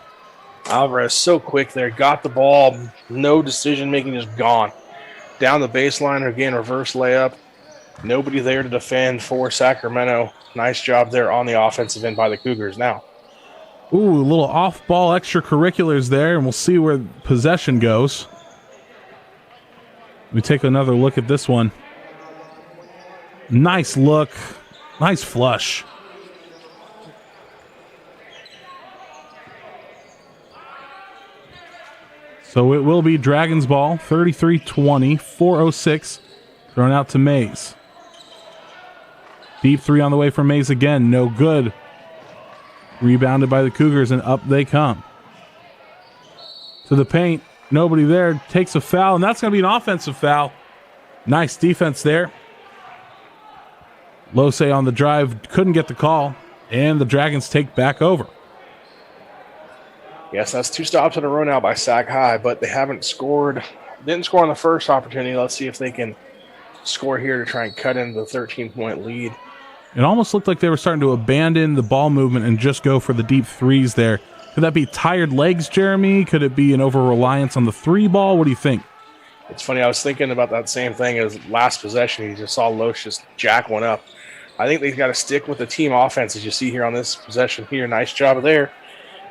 D: Alvarez so quick there, got the ball, no decision making, just gone. Down the baseline, again, reverse layup. Nobody there to defend for Sacramento. Nice job there on the offensive end by the Cougars now.
C: Ooh, a little off-ball extracurriculars there, and we'll see where possession goes. We take another look at this one. Nice look. Nice flush. So it will be Dragons ball, 33-20, 4:06, thrown out to Mays. Deep three on the way for Mays again, no good. Rebounded by the Cougars, and up they come. To the paint, nobody there, takes a foul, and that's going to be an offensive foul. Nice defense there. Lose on the drive, couldn't get the call, and the Dragons take back over.
D: Yes, that's 2 stops in a row now by Sac High, but they haven't scored. Didn't score on the first opportunity. Let's see if they can score here to try and cut into the 13-point lead.
C: It almost looked like they were starting to abandon the ball movement and just go for the deep threes there. Could that be tired legs, Jeremy? Could it be an over-reliance on the three ball? What do you think?
D: It's funny, I was thinking about that same thing as last possession. You just saw Loesch just jack one up. I think they've got to stick with the team offense, as you see here on this possession here. Nice job there,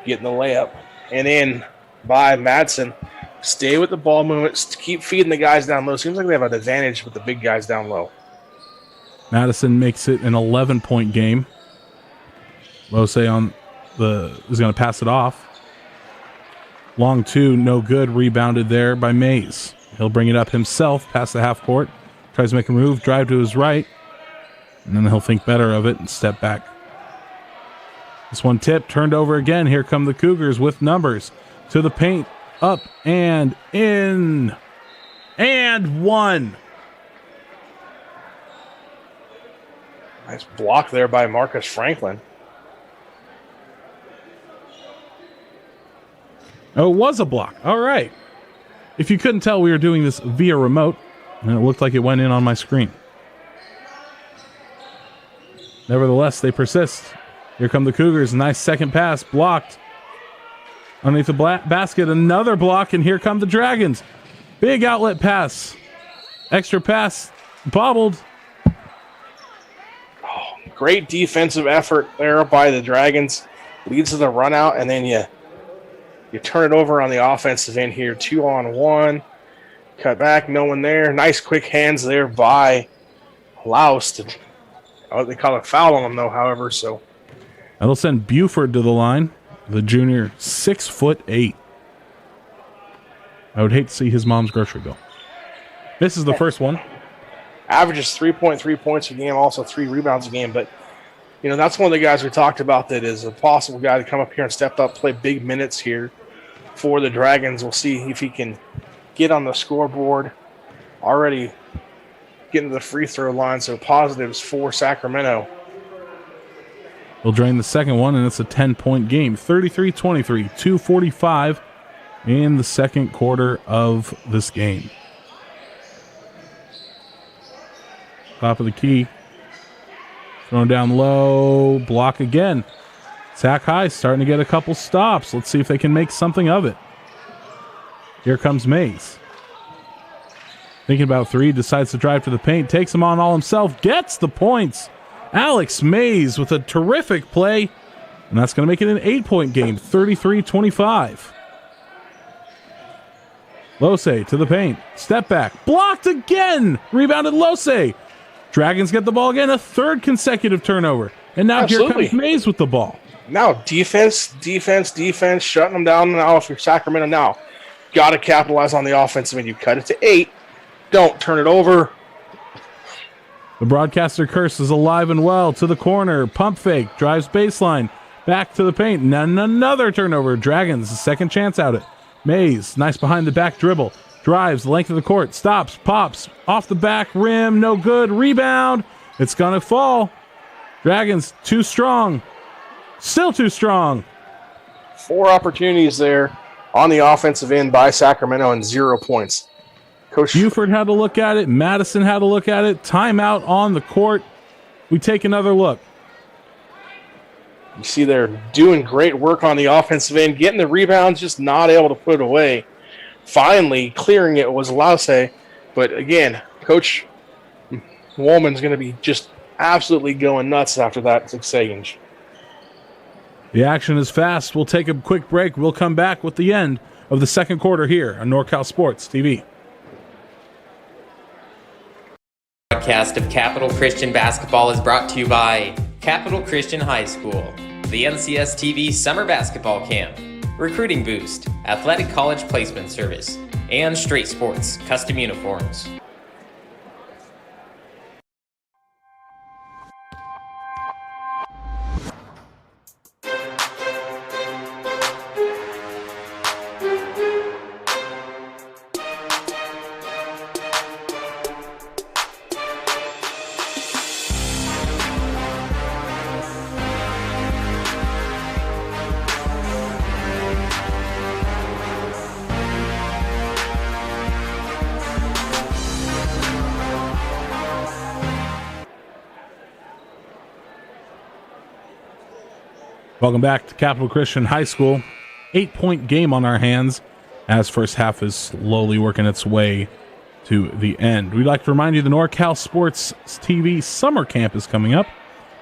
D: getting the layup. And in by Madsen. Stay with the ball movement. Keep feeding the guys down low. Seems like they have an advantage with the big guys down low.
C: Madison makes it an 11-point game. Lose is going to pass it off. Long two, no good. Rebounded there by Mays. He'll bring it up himself past the half court. Tries to make a move, drive to his right. And then he'll think better of it and step back. This one tipped, turned over again. Here come the Cougars with numbers. To the paint, up and in. And one.
D: Nice block there by Marcus Franklin.
C: Oh, it was a block. All right. If you couldn't tell, we were doing this via remote, and it looked like it went in on my screen. Nevertheless, they persist. Here come the Cougars. Nice second pass. Blocked. Underneath the basket, another block, and here come the Dragons. Big outlet pass. Extra pass. Bobbled.
D: Oh, great defensive effort there by the Dragons. Leads to the run out, and then you turn it over on the offensive end here. 2-on-1. Cut back, no one there. Nice quick hands there by Laus. They call a foul on him, though, however, so.
C: That'll send Buford to the line. The junior, 6'8". I would hate to see his mom's grocery bill. This is the first one.
D: Averages 3.3 points a game, also 3 rebounds a game. But, that's one of the guys we talked about that is a possible guy to come up here and step up, play big minutes here for the Dragons. We'll see if he can get on the scoreboard. Already getting to the free throw line, so positives for Sacramento.
C: We'll drain the second one, and it's a 10-point game. 33-23, 2:45 in the second quarter of this game. Top of the key. Thrown down low. Block again. Sac High starting to get a couple stops. Let's see if they can make something of it. Here comes Mays. Thinking about three, decides to drive to the paint, takes him on all himself, gets the points. Alex Mays with a terrific play, and that's going to make it an 8-point game, 33-25. Lose to the paint, step back, blocked again, rebounded Lose. Dragons get the ball again, a third consecutive turnover, and now Here comes Mays with the ball.
D: Now defense, shutting them down now if you're Sacramento now. Got to capitalize on the offensive end. You cut it to 8, don't turn it over.
C: The broadcaster curse is alive and well. To the corner, pump fake, drives baseline, back to the paint, and another turnover. Dragons, a second chance at it. Mays, nice behind the back dribble, drives the length of the court, stops, pops, off the back rim, no good, rebound. It's going to fall. Dragons, too strong. Still too strong.
D: 4 opportunities there on the offensive end by Sacramento and 0 points. Coach
C: Buford had to look at it. Madison had to look at it. Timeout on the court. We take another look.
D: You see they're doing great work on the offensive end, getting the rebounds, just not able to put it away. Finally, clearing it was Lause. But again, Coach Woolman's going to be just absolutely going nuts after that exchange.
C: The action is fast. We'll take a quick break. We'll come back with the end of the second quarter here on NorCal Sports TV.
F: Broadcast of Capital Christian Basketball is brought to you by Capital Christian High School, the NCS TV Summer Basketball Camp, Recruiting Boost, Athletic College Placement Service, and Straight Sports Custom Uniforms.
C: Welcome back to Capital Christian High School. 8-point game on our hands as first half is slowly working its way to the end. We'd like to remind you the NorCal Sports TV Summer Camp is coming up.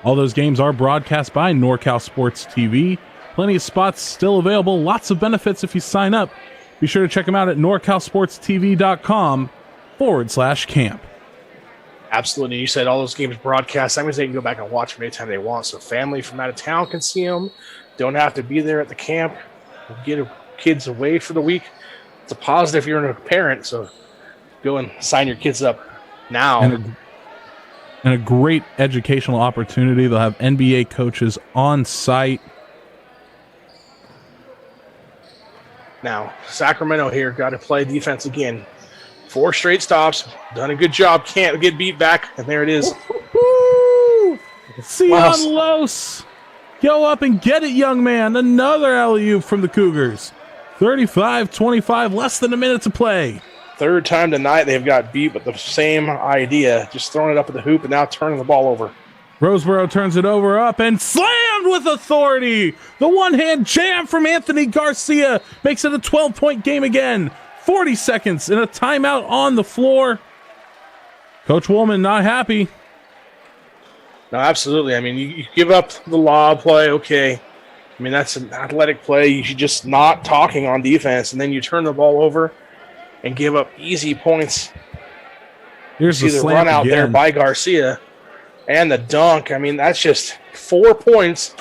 C: All those games are broadcast by NorCal Sports TV. Plenty of spots still available. Lots of benefits if you sign up. Be sure to check them out at norcalsportstv.com/camp.
D: Absolutely. You said all those games broadcast. That means they can go back and watch them anytime they want. So family from out of town can see them. Don't have to be there at the camp. Get kids away for the week. It's a positive if you're a parent. So go and sign your kids up now.
C: And a great educational opportunity. They'll have NBA coaches on site.
D: Now, Sacramento here got to play defense again. 4 straight stops. Done a good job. Can't get beat back. And there it is.
C: Sion Los. Go up and get it, young man. Another alley-oop from the Cougars. 35-25, less than a minute to play.
D: Third time tonight they've got beat, but the same idea. Just throwing it up at the hoop and now turning the ball over.
C: Roseboro turns it over up and slammed with authority. The one-hand jam from Anthony Garcia makes it a 12-point game again. 40 seconds and a timeout on the floor. Coach Woolman not happy.
D: No, absolutely. I mean, you give up the lob play, okay. I mean, that's an athletic play. You should just not talking on defense, and then you turn the ball over and give up easy points.
C: Here's the slam
D: run out
C: again.
D: there by Garcia and the dunk. I mean, that's just 4 points.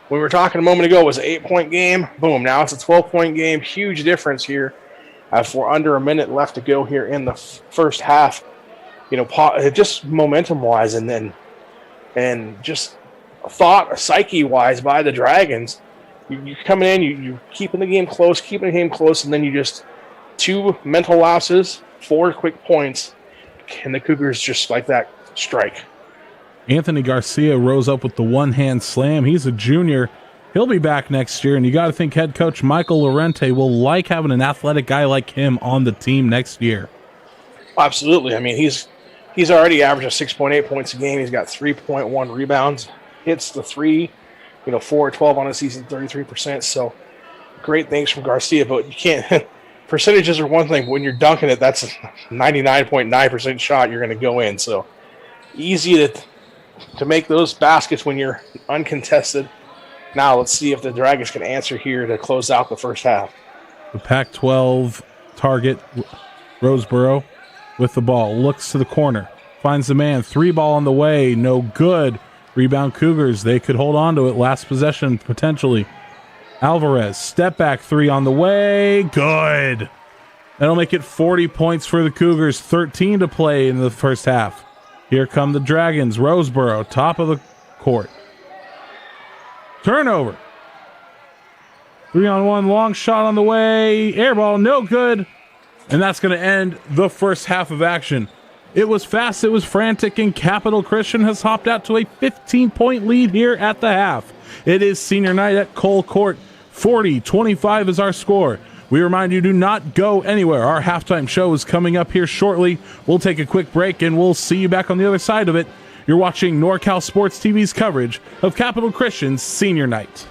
D: We were talking a moment ago, it was an 8-point game. Boom, now it's a 12-point game. Huge difference here. For under a minute left to go here in the first half. You know, just momentum-wise and just thought, psyche-wise by the Dragons. You're coming in, you're keeping the game close, and then you just 2 mental lapses, 4 quick points, and the Cougars just like that strike.
C: Anthony Garcia rose up with the one-hand slam. He's a junior. He'll be back next year, and you got to think head coach Michael Lorente will like having an athletic guy like him on the team next year.
D: Absolutely. I mean, he's already averaging 6.8 points a game. He's got 3.1 rebounds, hits the 3, 4-12 on the season, 33%. So great things from Garcia, but you can't – percentages are one thing. But when you're dunking it, that's a 99.9% shot you're going to go in. So easy to make those baskets when you're uncontested. Now let's see if the Dragons can answer here to close out the first half.
C: The Pac-12 target, Roseboro, with the ball. Looks to the corner. Finds the man. 3 ball on the way. No good. Rebound Cougars. They could hold on to it. Last possession, potentially. Alvarez. Step back 3 on the way. Good. That'll make it 40 points for the Cougars. 13 to play in the first half. Here come the Dragons. Roseboro, top of the court. Turnover. 3-on-1, long shot on the way. Air ball, no good. And that's going to end the first half of action. It was fast, it was frantic, and Capital Christian has hopped out to a 15-point lead here at the half. It is senior night at Cole Court. 40-25 is our score. We remind you, do not go anywhere. Our halftime show is coming up here shortly. We'll take a quick break, and we'll see you back on the other side of it. You're watching NorCal Sports TV's coverage of Capital Christian's Senior Night.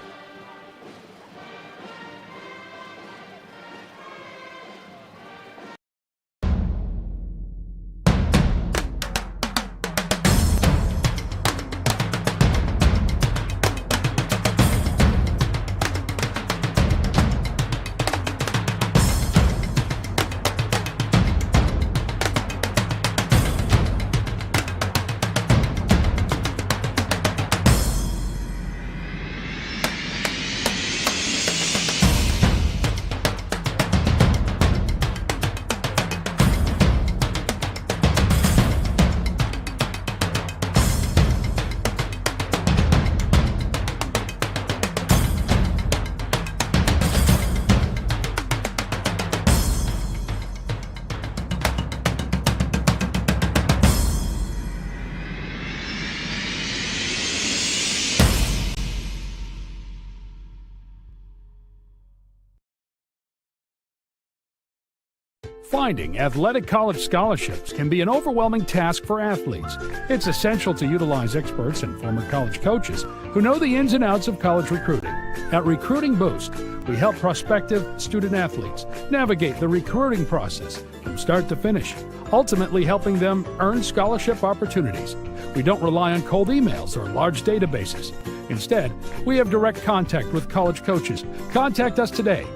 E: Finding athletic college scholarships can be an overwhelming task for athletes. It's essential to utilize experts and former college coaches who know the ins and outs of college recruiting. At Recruiting Boost, we help prospective student athletes navigate the recruiting process from start to finish, ultimately helping them earn scholarship opportunities. We don't rely on cold emails or large databases. Instead, we have direct contact with college coaches. Contact us today.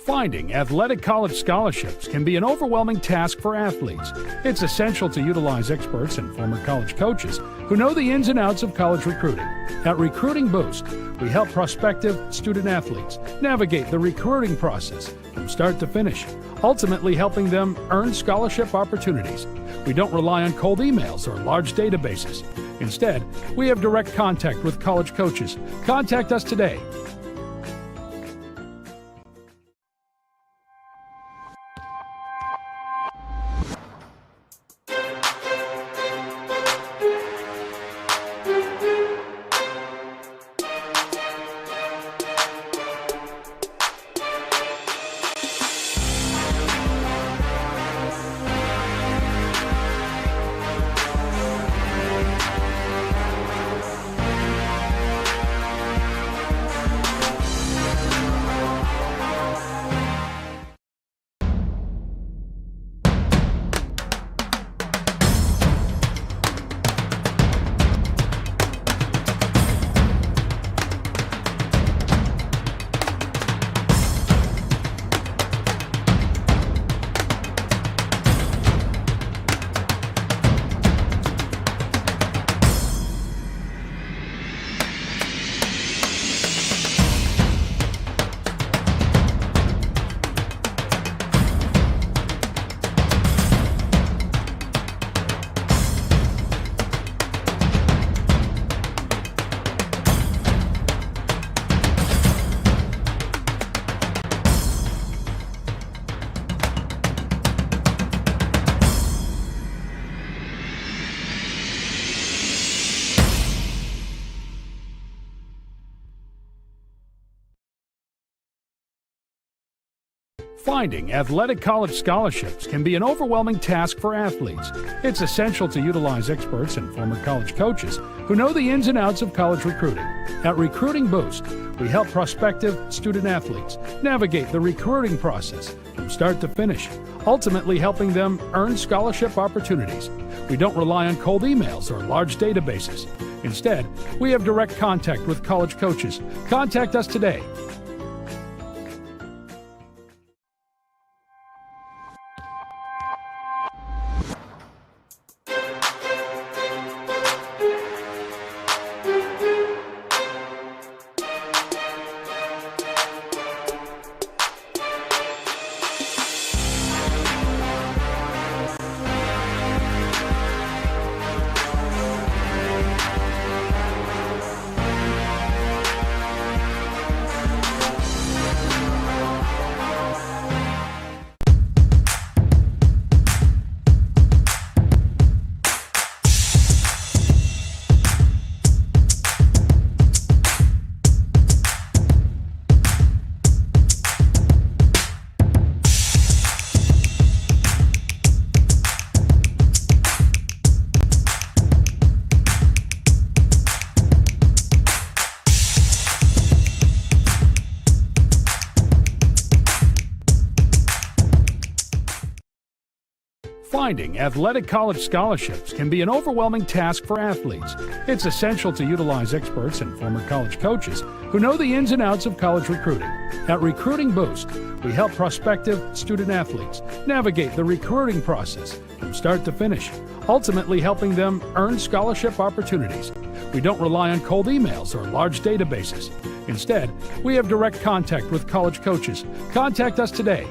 E: Finding athletic college scholarships can be an overwhelming task for athletes. It's essential to utilize experts and former college coaches who know the ins and outs of college recruiting. At Recruiting Boost, we help prospective student athletes navigate the recruiting process from start to finish, ultimately helping them earn scholarship opportunities. We don't rely on cold emails or large databases. Instead, we have direct contact with college coaches. Contact us today. Finding athletic college scholarships can be an overwhelming task for athletes. It's essential to utilize experts and former college coaches who know the ins and outs of college recruiting. At Recruiting Boost, we help prospective student athletes navigate the recruiting process from start to finish, ultimately helping them earn scholarship opportunities. We don't rely on cold emails or large databases. Instead, we have direct contact with college coaches. Contact us today. Finding athletic college scholarships can be an overwhelming task for athletes. It's essential to utilize experts and former college coaches who know the ins and outs of college recruiting. At Recruiting Boost, we help prospective student athletes navigate the recruiting process from start to finish, ultimately helping them earn scholarship opportunities. We don't rely on cold emails or large databases. Instead, we have direct contact with college coaches. Contact us today.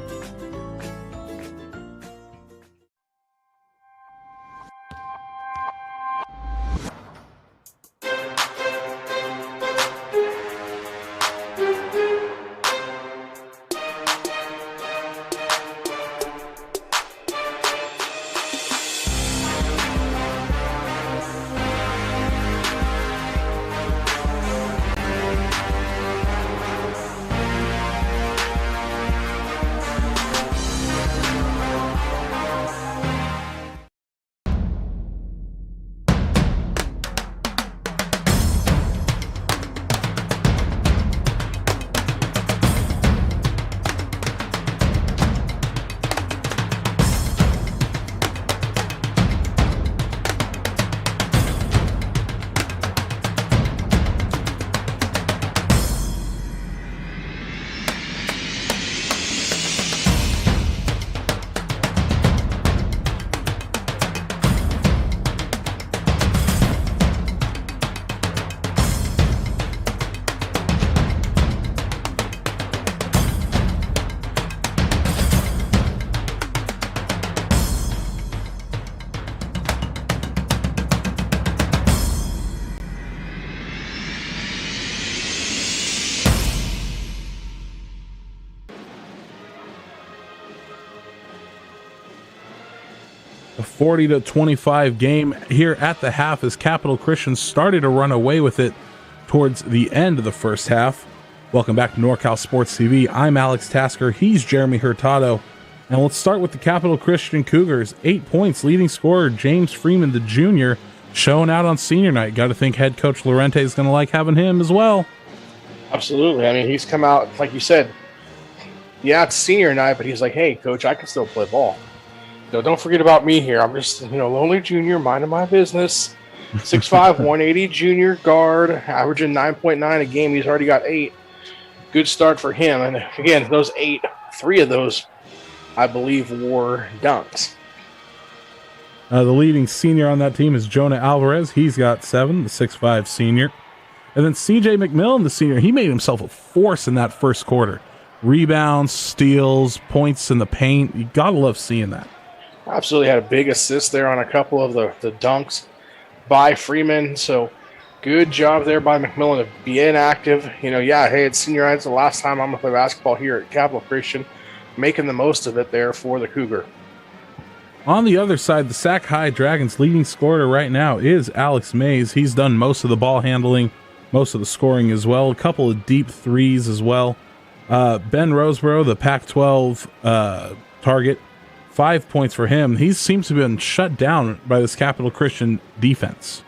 C: A 40-25 game here at the half as Capital Christian started to run away with it towards the end of the first half. Welcome back to NorCal Sports TV. I'm Alex Tasker. He's Jeremy Hurtado. And let's start with the Capital Christian Cougars. 8 points, leading scorer James Freeman, the junior, showing out on senior night. Got to think head coach Lorente is going to like having him as well.
D: Absolutely. I mean, he's come out, like you said, yeah, it's senior night, but he's like, hey, coach, I can still play ball. No, don't forget about me here. I'm just, lonely junior, minding my business. 6'5", 180 junior guard, averaging 9.9 a game. He's already got 8. Good start for him. And again, those 8, 3 of those, I believe, were dunks.
C: The leading senior on that team is Jonah Alvarez. He's got 7, the 6'5 senior. And then CJ McMillan, the senior, he made himself a force in that first quarter. Rebounds, steals, points in the paint. You got to love seeing that.
D: Absolutely had a big assist there on a couple of the dunks by Freeman. So good job there by McMillan of being active. Hey, it's senior night. It's the last time I'm going to play basketball here at Capital Christian. Making the most of it there for the Cougar.
C: On the other side, the Sac High Dragons leading scorer right now is Alex Mays. He's done most of the ball handling, most of the scoring as well. A couple of deep threes as well. Ben Roseborough, the Pac-12 target, 5 points for him. He seems to have been shut down by this Capital Christian defense.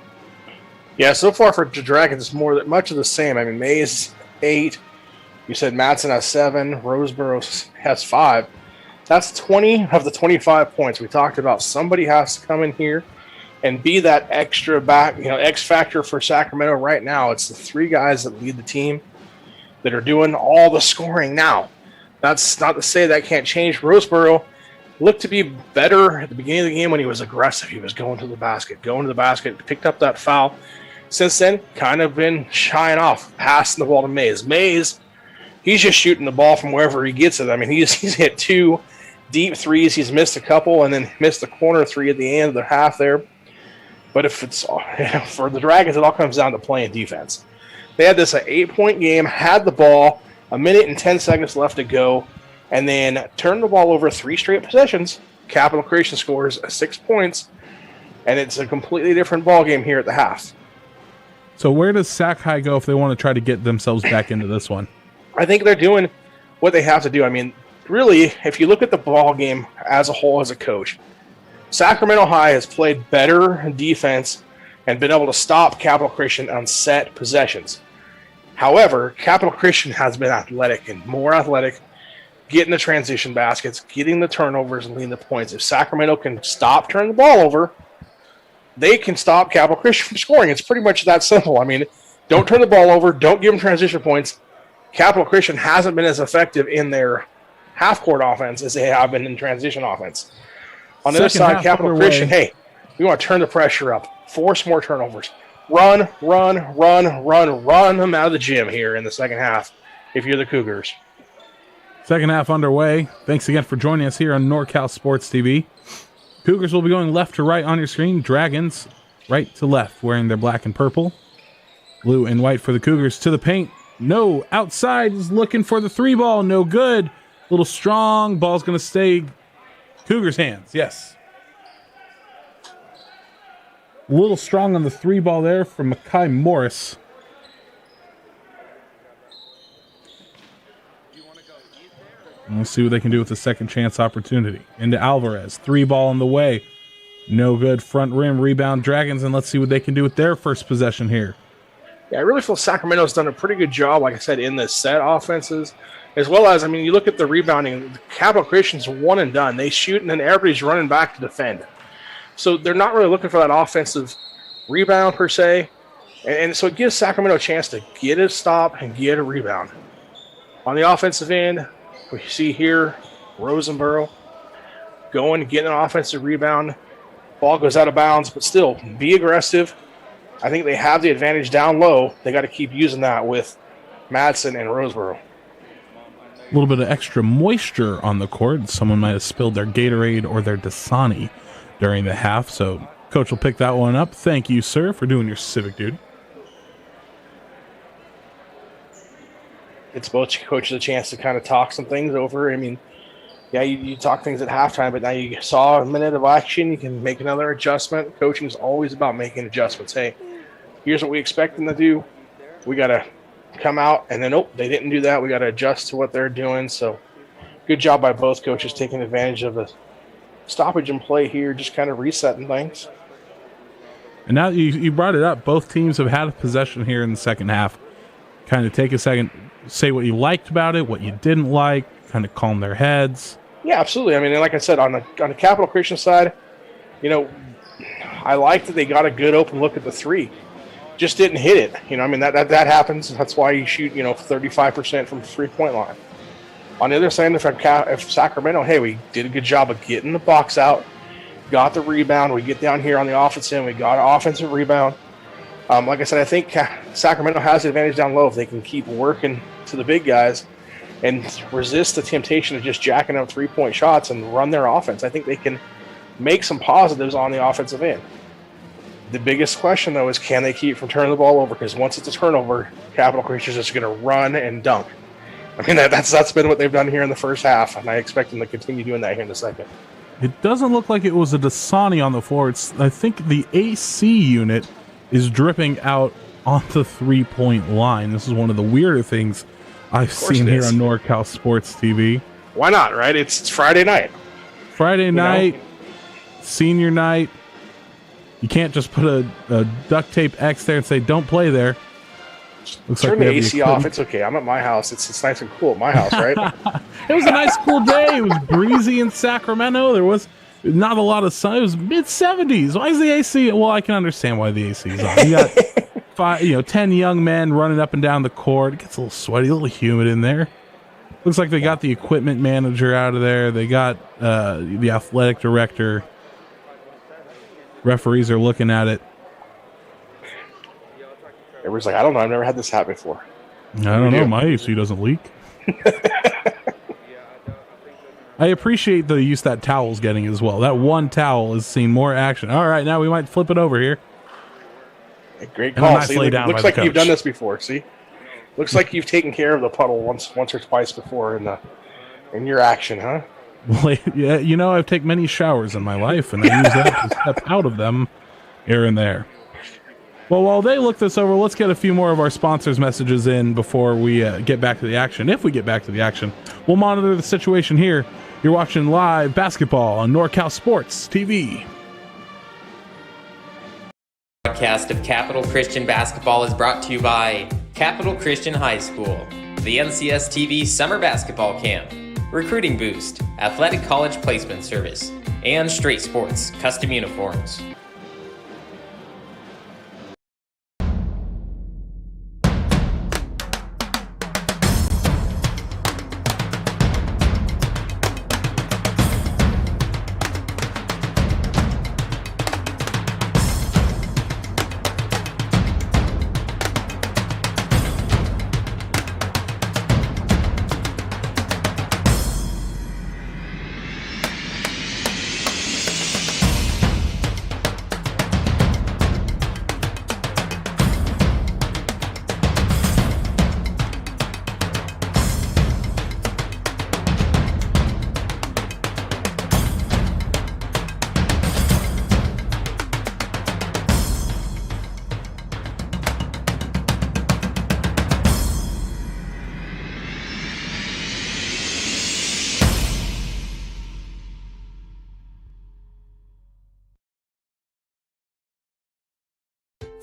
D: Yeah, so far for the Dragons, it's much of the same. I mean, Mays 8. You said Matson has 7. Roseborough has 5. That's 20 of the 25 points. We talked about somebody has to come in here and be that extra back, X factor for Sacramento right now. It's the 3 guys that lead the team that are doing all the scoring now. That's not to say that can't change. Roseborough looked to be better at the beginning of the game when he was aggressive. He was going to the basket, picked up that foul. Since then, kind of been shying off, passing the ball to Mays. Mays, he's just shooting the ball from wherever he gets it. I mean, he's hit 2 deep threes. He's missed a couple and then missed the corner 3 at the end of the half there. But if it's for the Dragons, it all comes down to playing defense. They had this an 8-point game, had the ball, 1 minute and 10 seconds left to go, and then turned the ball over 3 straight possessions. Capital Christian scores 6 points, and it's a completely different ball game here at the half.
C: So where does Sac High go if they want to try to get themselves back into this one?
D: I think they're doing what they have to do. I mean, really, if you look at the ball game as a whole as a coach, Sacramento High has played better defense and been able to stop Capital Christian on set possessions. However, Capital Christian has been athletic and more athletic getting the transition baskets, getting the turnovers, and leading the points. If Sacramento can stop turning the ball over, they can stop Capital Christian from scoring. It's pretty much that simple. I mean, don't turn the ball over. Don't give them transition points. Capital Christian hasn't been as effective in their half-court offense as they have been in transition offense. On the other side, Capital Christian, hey, we want to turn the pressure up, force more turnovers. Run them out of the gym here in the second half if you're the Cougars.
C: Second half underway. Thanks again for joining us here on NorCal Sports TV. Cougars will be going left to right on your screen. Dragons right to left, wearing their black and purple. Blue and white for the Cougars. To the paint. No. Outside is looking for the three ball. No good. Little strong. Ball's going to stay Cougars' hands. Yes. A little strong on the three ball there from Makai Morris. And we'll see what they can do with the second chance opportunity. Into Alvarez. Three ball on the way. No good. Front rim. Rebound Dragons. And let's see what they can do with their first possession here.
D: Yeah, I really feel Sacramento's done a pretty good job, like I said, in the set offenses. As well as, I mean, you look at the rebounding. Capital Christian's one and done. They shoot, and then everybody's running back to defend. So they're not really looking for that offensive rebound, per se. And so it gives Sacramento a chance to get a stop and get a rebound. On the offensive end, we see here Rosenborough going and getting an offensive rebound. Ball goes out of bounds, but still, be aggressive. I think they have the advantage down low. They got to keep using that with Madsen and Roseboro.
C: A little bit of extra moisture on the court. Someone might have spilled their Gatorade or their Dasani during the half, so Coach will pick that one up. Thank you, sir, for doing your civic duty.
D: It's both coaches a chance to kind of talk some things over. I mean, yeah, you talk things at halftime, but now you saw a minute of action. You can make another adjustment. Coaching is always about making adjustments. Hey, here's what we expect them to do. We got to come out, and then, they didn't do that. We got to adjust to what they're doing. So good job by both coaches taking advantage of the stoppage and play here, just kind of resetting things.
C: And now you brought it up. Both teams have had a possession here in the second half. Kind of take a second, say what you liked about it, what you didn't like, kind of calm their heads.
D: Yeah, absolutely. I mean, like I said, on the Capital Christian side, I like that they got a good open look at the three. Just didn't hit it. I mean, that happens. That's why you shoot, 35% from the three-point line. On the other side, if Sacramento, hey, we did a good job of getting the box out, got the rebound. We get down here on the offensive end. We got an offensive rebound. Like I said, I think Sacramento has the advantage down low if they can keep working to the big guys and resist the temptation of just jacking up three-point shots and run their offense. I think they can make some positives on the offensive end. The biggest question, though, is can they keep from turning the ball over? Because once it's a turnover, Capital Christian is just going to run and dunk. I mean, that's been what they've done here in the first half, and I expect them to continue doing that here in the second.
C: It doesn't look like it was a Dasani on the floor. I think the AC unit is dripping out on the three-point line. This is one of the weirder things I've seen here on NorCal Sports TV.
D: Why not, right? It's Friday night.
C: Friday night, senior night. You can't just put a duct tape X there and say, don't play there. Looks
D: Turn
C: like
D: the AC off. It's okay. I'm at my house. It's nice and cool at my house, right?
C: It was a nice cool day. It was breezy in Sacramento. There was not a lot of sun. It was mid-70s. Why is the AC? Well, I can understand why the AC is on. You got 10 young men running up and down the court. It gets a little sweaty, a little humid in there. Looks like they got the equipment manager out of there. They got the athletic director. Referees are looking at it.
D: Everyone's like, I don't know. I've never had this happen before.
C: I don't know. My AC doesn't leak. I appreciate the use that towel's getting as well. That one towel has seen more action. All right, now we might flip it over here.
D: Great call. See, looks like you've done this before. See, looks like you've taken care of the puddle once or twice before in your action, huh?
C: Well, yeah, I've taken many showers in my life, and I use that to step out of them here and there. Well, while they look this over, let's get a few more of our sponsors' messages in before we get back to the action. If we get back to the action, we'll monitor the situation here. You're watching live basketball on NorCal Sports TV.
F: Broadcast of Capital Christian Basketball is brought to you by Capital Christian High School, the NCS TV Summer Basketball Camp, Recruiting Boost, Athletic College Placement Service, and Straight Sports Custom Uniforms.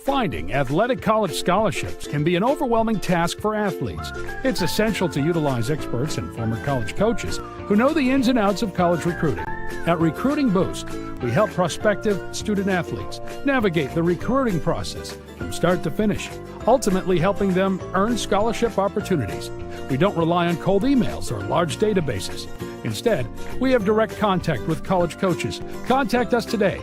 E: Finding athletic college scholarships can be an overwhelming task for athletes. It's essential to utilize experts and former college coaches who know the ins and outs of college recruiting. At Recruiting Boost, we help prospective student athletes navigate the recruiting process from start to finish, ultimately helping them earn scholarship opportunities. We don't rely on cold emails or large databases. Instead, we have direct contact with college coaches. Contact us today.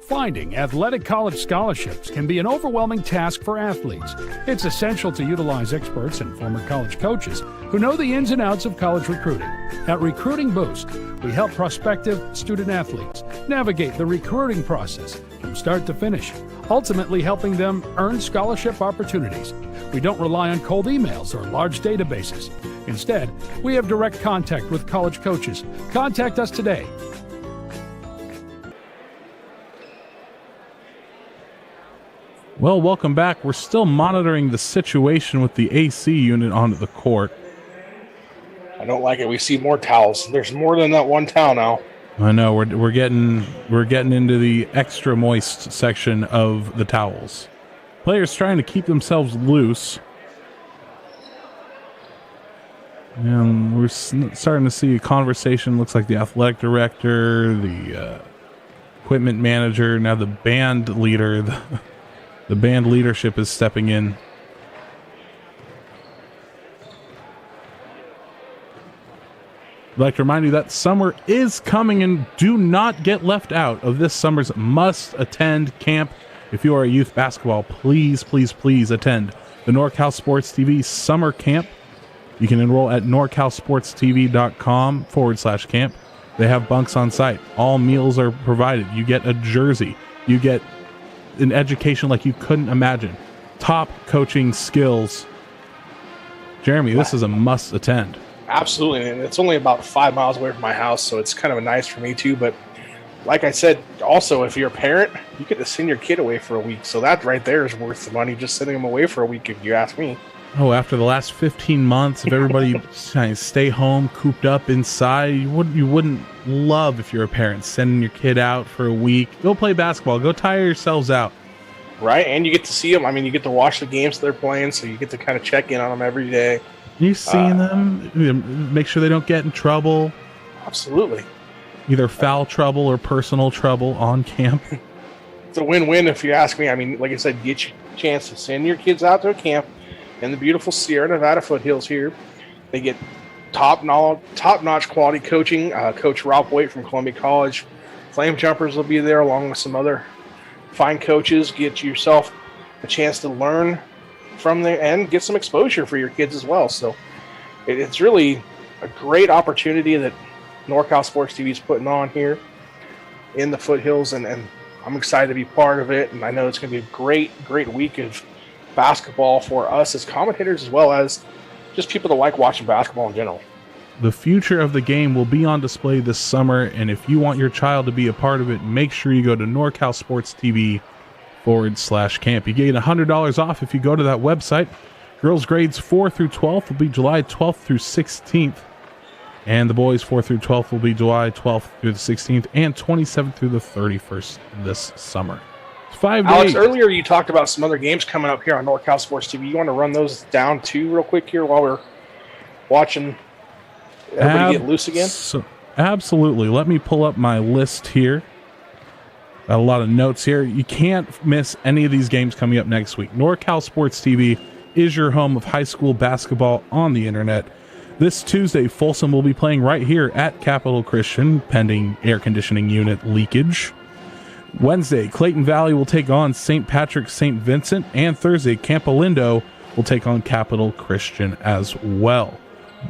E: Finding athletic college scholarships can be an overwhelming task for athletes. It's essential to utilize experts and former college coaches who know the ins and outs of college recruiting. At Recruiting Boost, we help prospective student athletes navigate the recruiting process from start to finish, ultimately helping them earn scholarship opportunities. We don't rely on cold emails or large databases. Instead, we have direct contact with college coaches. Contact us today.
C: Well, welcome back. We're still monitoring the situation with the AC unit onto the court.
D: I don't like it. We see more towels. There's more than that one towel now.
C: I know we're getting into the extra moist section of the towels. Players trying to keep themselves loose. And we're starting to see a conversation. Looks like the athletic director, the equipment manager, now the band leader. The band leadership is stepping in. I'd like to remind you that summer is coming, and do not get left out of this summer's must-attend camp. If you are a youth basketball, please, please, please attend the NorCal Sports TV Summer Camp. You can enroll at norcalsportstv.com/camp. They have bunks on site. All meals are provided. You get a jersey. You get an education like you couldn't imagine. Top coaching skills. Jeremy, this is a must attend.
D: Absolutely, and it's only about 5 miles away from my house, so it's kind of nice for me too. But like I said, also, if you're a parent, you get to send your kid away for a week. So that right there is worth the money, just sending them away for a week, if you ask me.
C: Oh, after the last 15 months of everybody trying to stay home, cooped up inside, you wouldn't love, if you're a parent, sending your kid out for a week. Go play basketball. Go tire yourselves out.
D: Right, and you get to see them. I mean, you get to watch the games they're playing, so you get to kind of check in on them every day.
C: You seeing them, make sure they don't get in trouble.
D: Absolutely.
C: Either foul trouble or personal trouble on camp.
D: It's a win-win if you ask me. I mean, like I said, chance to send your kids out to a camp in the beautiful Sierra Nevada foothills here. They get top-notch quality coaching. Coach Ralph Waite from Columbia College. Flame Jumpers will be there along with some other fine coaches. Get yourself a chance to learn from there and get some exposure for your kids as well. So it's really a great opportunity that NorCal Sports TV is putting on here in the foothills, and I'm excited to be part of it. And I know it's going to be a great week of basketball for us as commentators as well as just people that like watching basketball in general.
C: The future of the game will be on display this summer, and if you want your child to be a part of it, make sure you go to NorCalSportsTV/camp. You get $100 off if you go to that website. Girls grades 4 through 12 will be July 12th through 16th, and the boys 4 through 12th will be July 12th through the 16th and 27th through the 31st this summer. 5 days.
D: Alex, earlier you talked about some other games coming up here on NorCal Sports TV. You want to run those down too real quick here while we're watching everybody get loose again?
C: Absolutely. Let me pull up my list here. Got a lot of notes here. You can't miss any of these games coming up next week. NorCal Sports TV is your home of high school basketball on the internet. This Tuesday, Folsom will be playing right here at Capital Christian, pending air conditioning unit leakage. Wednesday, Clayton Valley will take on St. Patrick St. Vincent, and Thursday, Campolindo will take on Capital Christian as well.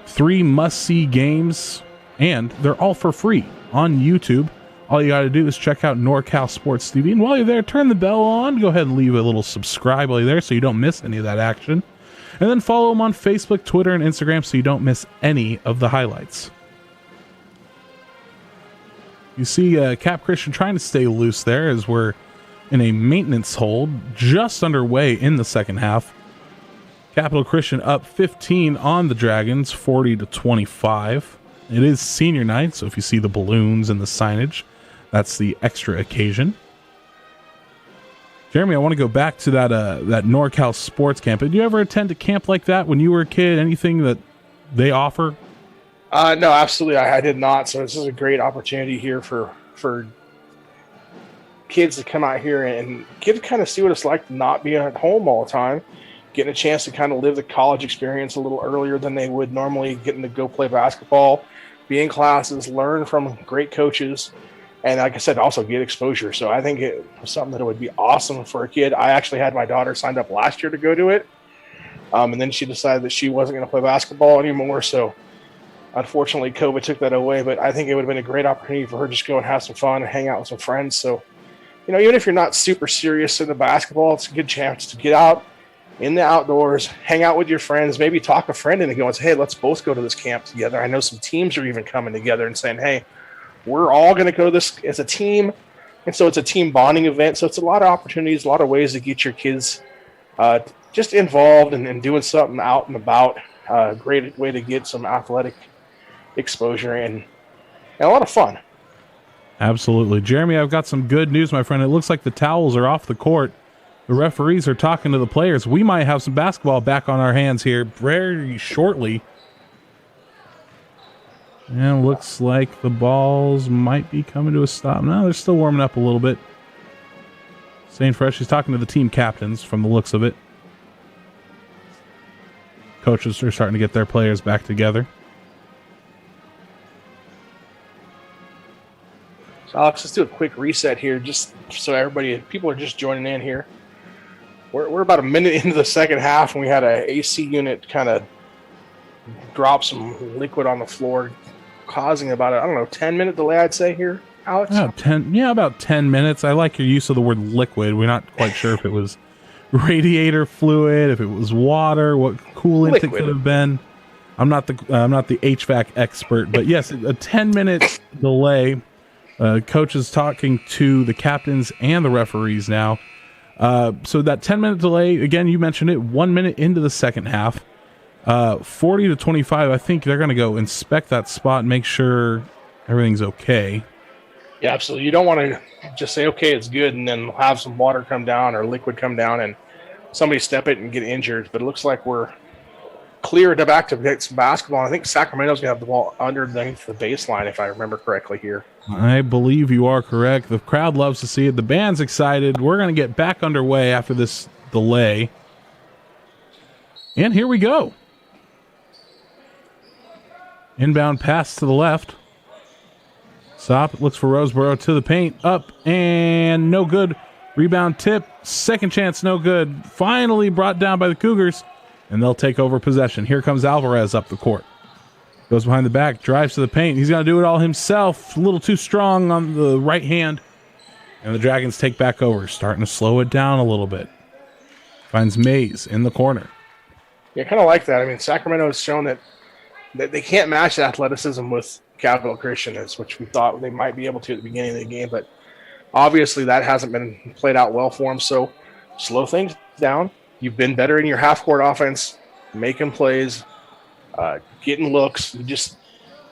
C: 3 must-see games, and they're all for free on YouTube. All you got to do is check out NorCal Sports TV, and while you're there, turn the bell on. Go ahead and leave a little subscribe while you're there so you don't miss any of that action. And then follow them on Facebook, Twitter, and Instagram so you don't miss any of the highlights. You see Cap Christian trying to stay loose there as we're in a maintenance hold just underway in the second half. Capital Christian up 15 on the Dragons, 40-25. It is senior night, so if you see the balloons and the signage, that's the extra occasion. Jeremy, I want to go back to that NorCal sports camp. Did you ever attend a camp like that when you were a kid? Anything that they offer?
D: No, absolutely. I did not. So this is a great opportunity here for kids to come out here and get to kind of see what it's like to not be at home all the time, getting a chance to kind of live the college experience a little earlier than they would normally, getting to go play basketball, be in classes, learn from great coaches, and like I said, also get exposure. So I think it was something that would be awesome for a kid. I actually had my daughter signed up last year to go do it, and then she decided that she wasn't going to play basketball anymore. So unfortunately, COVID took that away, but I think it would have been a great opportunity for her to just go and have some fun and hang out with some friends. So, you know, even if you're not super serious into basketball, it's a good chance to get out in the outdoors, hang out with your friends, maybe talk a friend into going and say, hey, let's both go to this camp together. I know some teams are even coming together and saying, hey, we're all going to go to this as a team. And so it's a team bonding event. So it's a lot of opportunities, a lot of ways to get your kids just involved and doing something out and about. Great way to get some athletic exposure and a lot of fun.
C: Absolutely. Jeremy, I've got some good news, my friend. It looks like the towels are off the court. The referees are talking to the players. We might have some basketball back on our hands here very shortly. And looks like the balls might be coming to a stop. No, they're still warming up a little bit. Staying fresh. He's talking to the team captains from the looks of it. Coaches are starting to get their players back together.
D: So Alex, let's do a quick reset here, just so people are just joining in here. We're about a minute into the second half, and we had an AC unit kind of drop some liquid on the floor, causing about a 10-minute delay, I'd say here, Alex.
C: About 10 minutes. I like your use of the word liquid. We're not quite sure if it was radiator fluid, if it was water, what coolant liquid it could have been. I'm not the HVAC expert, but yes, a 10-minute delay. Coach is talking to the captains and the referees now. So that 10-minute delay, again, you mentioned it, 1 minute into the second half, 40-25. I think they're going to go inspect that spot and make sure everything's okay.
D: Yeah, absolutely. You don't want to just say, okay, it's good, and then have some water come down or liquid come down and somebody step it and get injured. But it looks like we're clear to back to get some basketball. I think Sacramento's going to have the ball underneath the baseline, if I remember correctly here.
C: I believe you are correct. The crowd loves to see it. The band's excited. We're going to get back underway after this delay. And here we go. Inbound pass to the left. Stop, looks for Roseboro to the paint. Up and no good. Rebound tip. Second chance, no good. Finally brought down by the Cougars. And they'll take over possession. Here comes Alvarez up the court. Goes behind the back, drives to the paint. He's going to do it all himself. A little too strong on the right hand. And the Dragons take back over, starting to slow it down a little bit. Finds Mays in the corner.
D: Yeah, kind of like that. I mean, Sacramento has shown that they can't match athleticism with Capital Christian, which we thought they might be able to at the beginning of the game. But obviously that hasn't been played out well for them. So slow things down. You've been better in your half-court offense, making plays, getting looks.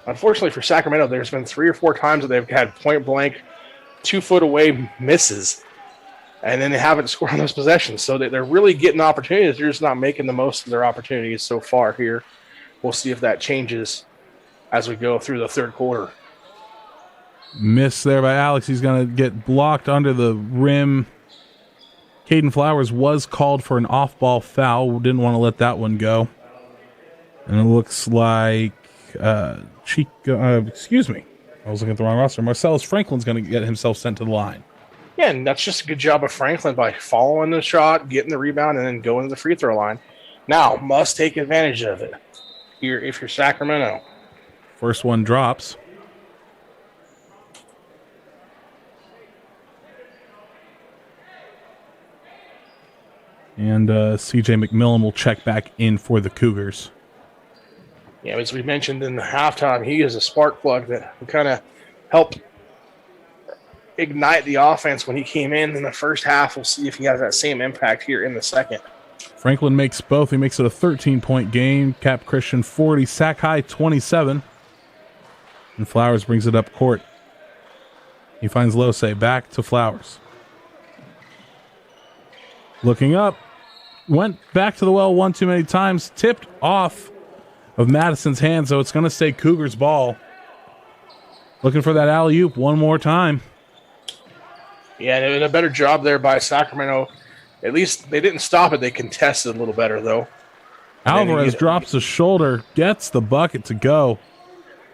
D: Unfortunately for Sacramento, there's been 3 or 4 times that they've had point-blank, 2-foot away misses, and then they haven't scored on those possessions. So they're really getting opportunities. They're just not making the most of their opportunities so far here. We'll see if that changes as we go through the third quarter.
C: Miss there by Alex. He's going to get blocked under the rim. Caden Flowers was called for an off-ball foul. Didn't want to let that one go. And it looks like excuse me. I was looking at the wrong roster. Marcellus Franklin's going to get himself sent to the line.
D: Yeah, and that's just a good job of Franklin by following the shot, getting the rebound, and then going to the free throw line. Now, must take advantage of it here if you're Sacramento.
C: First one drops. And C.J. McMillan will check back in for the Cougars.
D: Yeah, as we mentioned in the halftime, he is a spark plug that kind of helped ignite the offense when he came in the first half. We'll see if he has that same impact here in the second.
C: Franklin makes both. He makes it a 13-point game. Cap Christian 40, Sac High 27. And Flowers brings it up court. He finds Lose, back to Flowers. Looking up. Went back to the well one too many times. Tipped off of Madison's hands, so it's going to stay Cougars ball. Looking for that alley-oop one more time.
D: Yeah, and a better job there by Sacramento. At least they didn't stop it. They contested a little better, though.
C: Alvarez drops his shoulder, gets the bucket to go.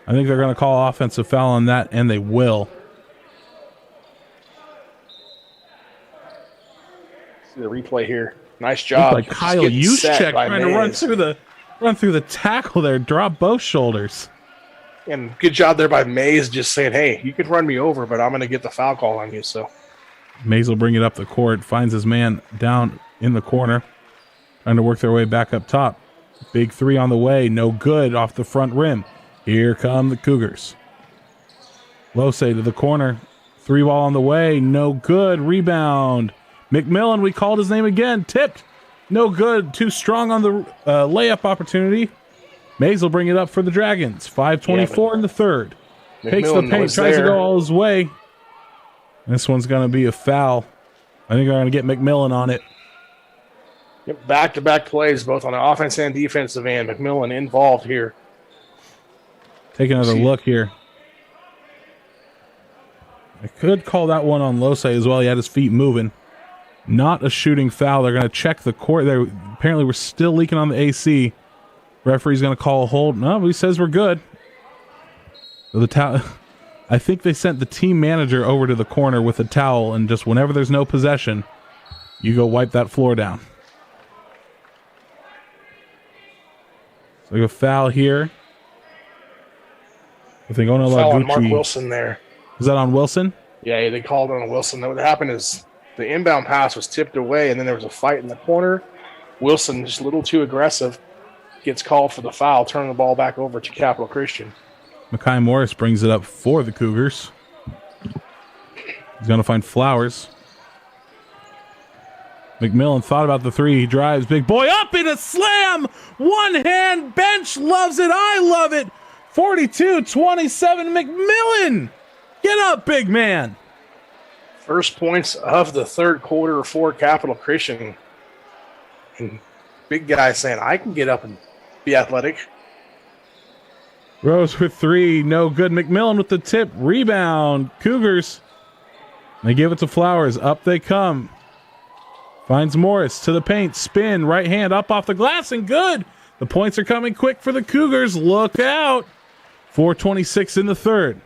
C: I think they're going to call offensive foul on that, and they will.
D: See the replay here. Nice job.
C: Like Kyle Juszczyk trying to run through the tackle there, drop both shoulders.
D: And good job there by Mays just saying, hey, you can run me over, but I'm going to get the foul call on you. So
C: Mays will bring it up the court, finds his man down in the corner, trying to work their way back up top. Big three on the way, no good off the front rim. Here come the Cougars. Lose to the corner, 3-ball on the way, no good. Rebound. McMillan, we called his name again, tipped. No good, too strong on the layup opportunity. Mays will bring it up for the Dragons. 5:24 in the third. Takes the paint, tries to go all his way. This one's going to be a foul. I think they're going to get McMillan on it.
D: Yep, back-to-back plays, both on the offense and defensive end. McMillan involved here.
C: Take another look here. I could call that one on Lose as well. He had his feet moving. Not a shooting foul. They're going to check the court. There apparently we're still leaking on the AC. Referee's going to call a hold. No, he says we're good. So I think they sent the team manager over to the corner with a towel, and just whenever there's no possession, you go wipe that floor down. So a foul here. I think Ono
D: Foul on
C: Lagucci.
D: Mark Wilson there.
C: Is that on Wilson?
D: Yeah, they called on Wilson. What happened is the inbound pass was tipped away, and then there was a fight in the corner. Wilson, just a little too aggressive, gets called for the foul, turning the ball back over to Capital Christian.
C: Makai Morris brings it up for the Cougars. He's going to find Flowers. McMillan thought about the three. He drives. Big boy up in a slam. One hand bench loves it. I love it. 42-27. McMillan. Get up, big man.
D: First points of the third quarter for Capital Christian. And big guy saying, I can get up and be athletic.
C: Rose with three. No good. McMillan with the tip. Rebound. Cougars. They give it to Flowers. Up they come. Finds Morris to the paint. Spin. Right hand up off the glass and good. The points are coming quick for the Cougars. Look out. 4:26 in the third.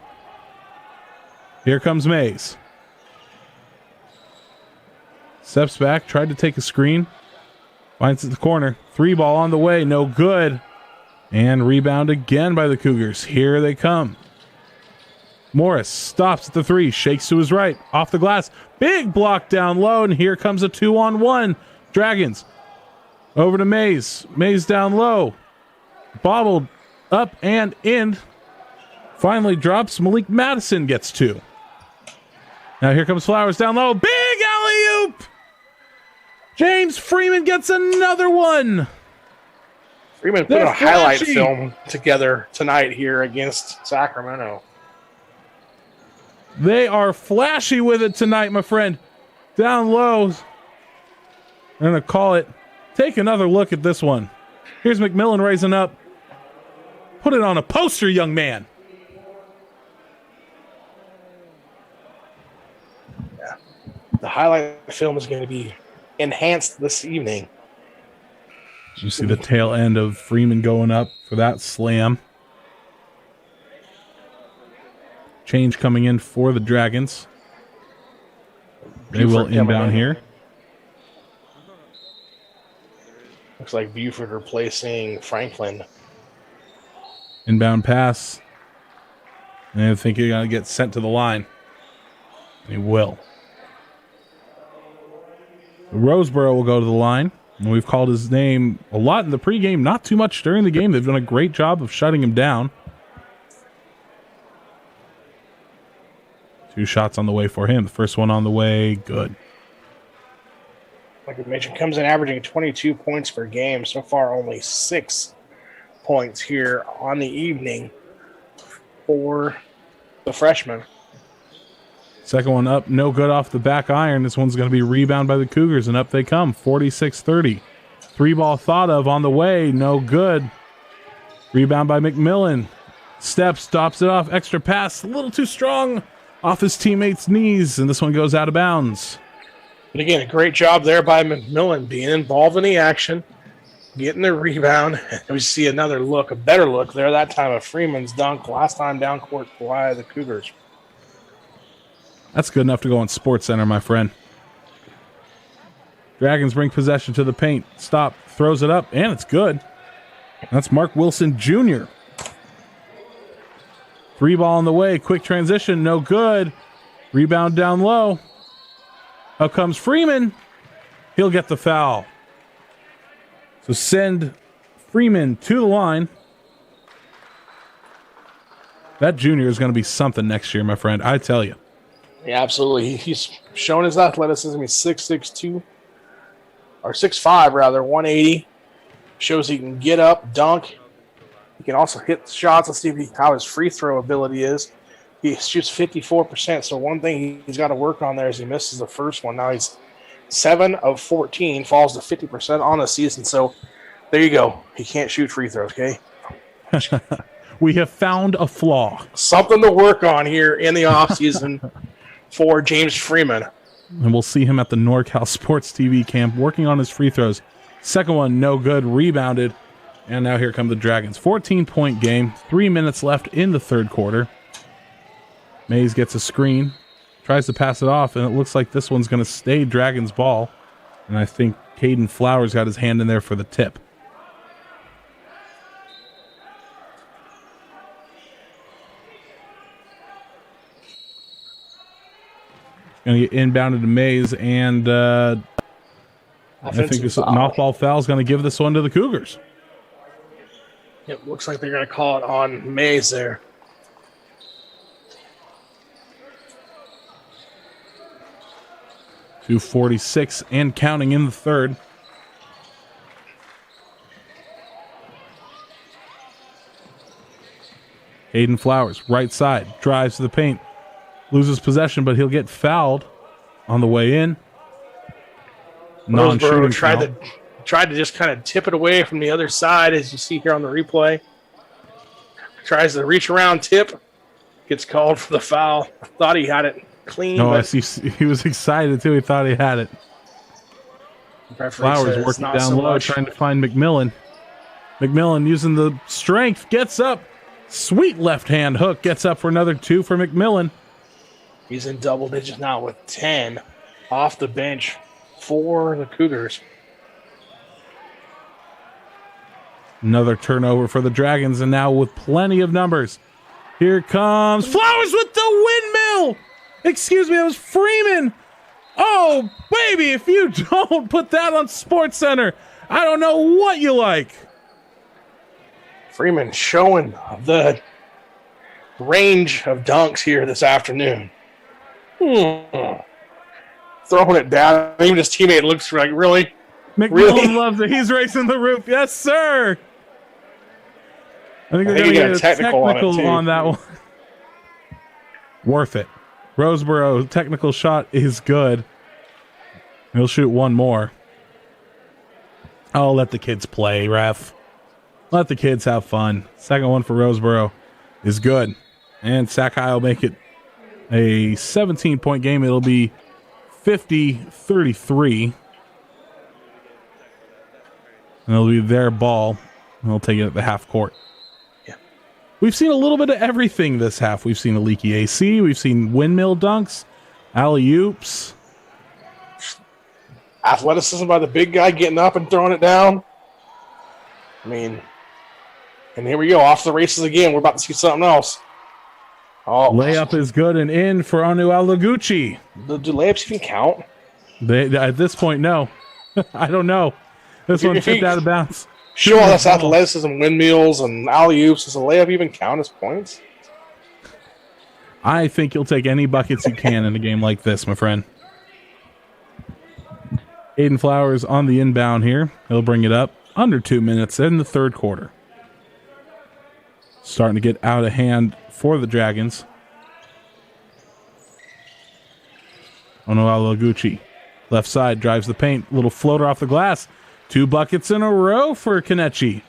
C: Here comes Mays. Steps back. Tried to take a screen. Finds it the corner. 3-ball on the way. No good. And rebound again by the Cougars. Here they come. Morris stops at the 3. Shakes to his right. Off the glass. Big block down low. And here comes a 2-on-1. Dragons. Over to Mays. Mays down low. Bobbled up and in. Finally drops. Malik Madison gets 2. Now here comes Flowers down low. Big alley-oop. James Freeman gets another one.
D: Freeman put a highlight film together tonight here against Sacramento.
C: They are flashy with it tonight, my friend. Down low. I'm going to call it. Take another look at this one. Here's McMillan raising up. Put it on a poster, young man.
D: Yeah. The highlight film is going to be enhanced this evening.
C: You see the tail end of Freeman going up for that slam. Change coming in for the Dragons. They will inbound here.
D: Looks like Buford replacing Franklin.
C: Inbound pass. And I think you're going to get sent to the line. And he will. Roseboro will go to the line. And we've called his name a lot in the pregame, not too much during the game. They've done a great job of shutting him down. 2 shots on the way for him. The first one on the way, good.
D: Like I mentioned, comes in averaging 22 points per game. So far, only 6 points here on the evening for the freshman.
C: Second one up, no good off the back iron. This one's going to be rebound by the Cougars, and up they come, 46-30. 3-ball thought of on the way, no good. Rebound by McMillan. Steps, stops it off, extra pass, a little too strong off his teammate's knees, and this one goes out of bounds.
D: But again, a great job there by McMillan being involved in the action, getting the rebound. We see another look, a better look there, that time of Freeman's dunk, last time down court by the Cougars.
C: That's good enough to go on Sports Center, my friend. Dragons bring possession to the paint. Stop, throws it up, and it's good. That's Mark Wilson Jr. 3-ball on the way, quick transition, no good. Rebound down low. Up comes Freeman. He'll get the foul. So send Freeman to the line. That junior is going to be something next year, my friend, I tell you.
D: Yeah, absolutely. He's shown his athleticism. He's 6'6", or 6'5", rather, 180. Shows he can get up, dunk. He can also hit shots. Let's see how his free throw ability is. He shoots 54%. So one thing he's got to work on there is he misses the first one. Now he's 7 of 14, falls to 50% on the season. So there you go. He can't shoot free throws, okay?
C: We have found a flaw.
D: Something to work on here in the offseason for James Freeman.
C: And we'll see him at the NorCal Sports TV camp working on his free throws. Second one, no good, rebounded. And now here come the Dragons. 14-point game, 3 minutes left in the third quarter. Mays gets a screen, tries to pass it off, and it looks like this one's going to stay Dragons ball. And I think Caden Flowers got his hand in there for the tip. Going to get inbounded to Mays, and I think this off-ball foul is going to give this one to the Cougars.
D: It looks like they're going to call it on Mays there.
C: .246 and counting in the third. Hayden Flowers, right side, drives to the paint. Loses possession, but he'll get fouled on the way in.
D: Non-shooting tried to just kind of tip it away from the other side, as you see here on the replay. Tries to reach around, tip, gets called for the foul. Thought he had it clean.
C: No, I see. He was excited too. He thought he had it.
D: Referee
C: Flowers
D: says
C: working
D: not
C: down
D: so
C: low,
D: much.
C: trying to find McMillan. McMillan using the strength, gets up. Sweet left-hand hook, gets up for another 2 for McMillan.
D: He's in double digits now with 10 off the bench for the Cougars.
C: Another turnover for the Dragons, and now with plenty of numbers. Here comes Flowers with the windmill! Excuse me, it was Freeman! Oh, baby, if you don't put that on Sports Center, I don't know what you like.
D: Freeman showing the range of dunks here this afternoon. Throwing it down. Even his teammate looks like, really?
C: McMillan
D: Really?
C: loves it. He's racing the roof. Yes, sir. I think we're
D: I think
C: going to
D: he
C: get
D: got
C: a
D: a technical on it,
C: technical
D: too.
C: on that one. Worth it. Roseboro, technical shot is good. He'll shoot one more. Oh, let the kids play, ref. Let the kids have fun. Second one for Roseboro is good. And Sakai will make it a 17-point game. It'll be 50-33. And it'll be their ball. And they'll take it at the half court.
D: Yeah.
C: We've seen a little bit of everything this half. We've seen a leaky AC. We've seen windmill dunks, alley-oops.
D: Athleticism by the big guy getting up and throwing it down. I mean, and here we go, off the races again. We're about to see something else. Oh,
C: Layup is good and in for Anu Alaguchi.
D: Do layups even count?
C: They, at this point, no. I don't know. This one tipped out of bounds.
D: Show all this athleticism, windmills, and alley-oops. Does a layup even count as points?
C: I think you'll take any buckets you can in a game like this, my friend. Aiden Flowers on the inbound here. He'll bring it up under 2 minutes in the third quarter. Starting to get out of hand for the Dragons. Onoala Gucci. Left side drives the paint. Little floater off the glass. 2 buckets in a row for Kanechi.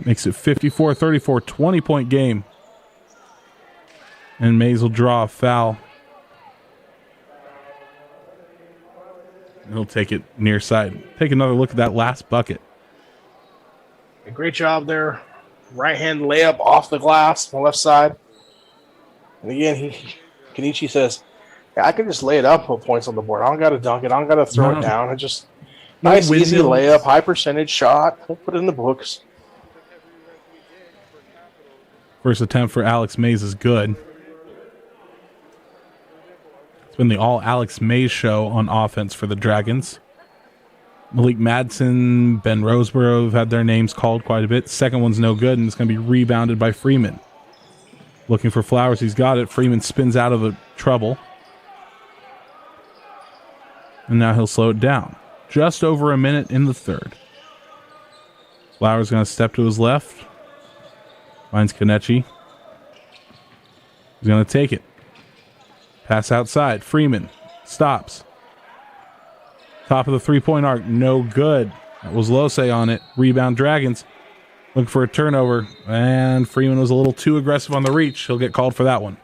C: Makes it 54-34, 20-point game. And Mays will draw a foul. He'll take it near side. Take another look at that last bucket.
D: A great job there. Right-hand layup off the glass on the left side. And again, Kenichi says, yeah, I can just lay it up, put points on the board. I don't got to dunk it. I don't got to throw it down. It's just nice, easy layup, high percentage shot. We'll put it in the books.
C: First attempt for Alex Mays is good. It's been the all Alex Mays show on offense for the Dragons. Malik Madsen, Ben Roseboro have had their names called quite a bit. Second one's no good, and it's going to be rebounded by Freeman. Looking for Flowers. He's got it. Freeman spins out of trouble. And now he'll slow it down. Just over a minute in the third. Flowers going to step to his left. Finds Kanechi. He's going to take it. Pass outside. Freeman stops. Top of the three-point arc. No good. That was Lose on it. Rebound Dragons. Looking for a turnover. And Freeman was a little too aggressive on the reach. He'll get called for that one.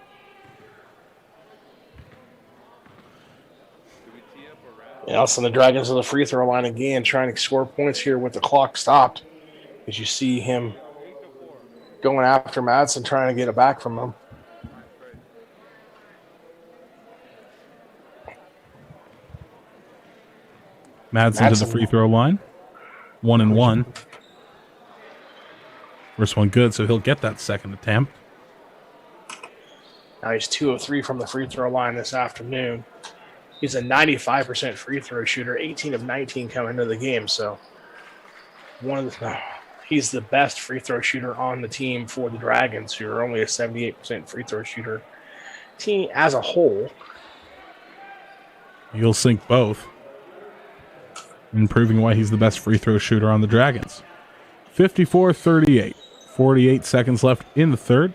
D: Yeah, also the Dragons on the free throw line again, trying to score points here with the clock stopped. As you see him going after Madsen, trying to get it back from him.
C: Madsen to the free throw line. 1-1. First one good, so he'll get that second attempt.
D: Now he's 2 of 3 from the free throw line this afternoon. He's a 95% free throw shooter, 18 of 19 coming into the game. So he's the best free throw shooter on the team for the Dragons, who are only a 78% free throw shooter team as a whole.
C: He'll sink both, and proving why he's the best free throw shooter on the Dragons. 54-38. 48 seconds left in the third.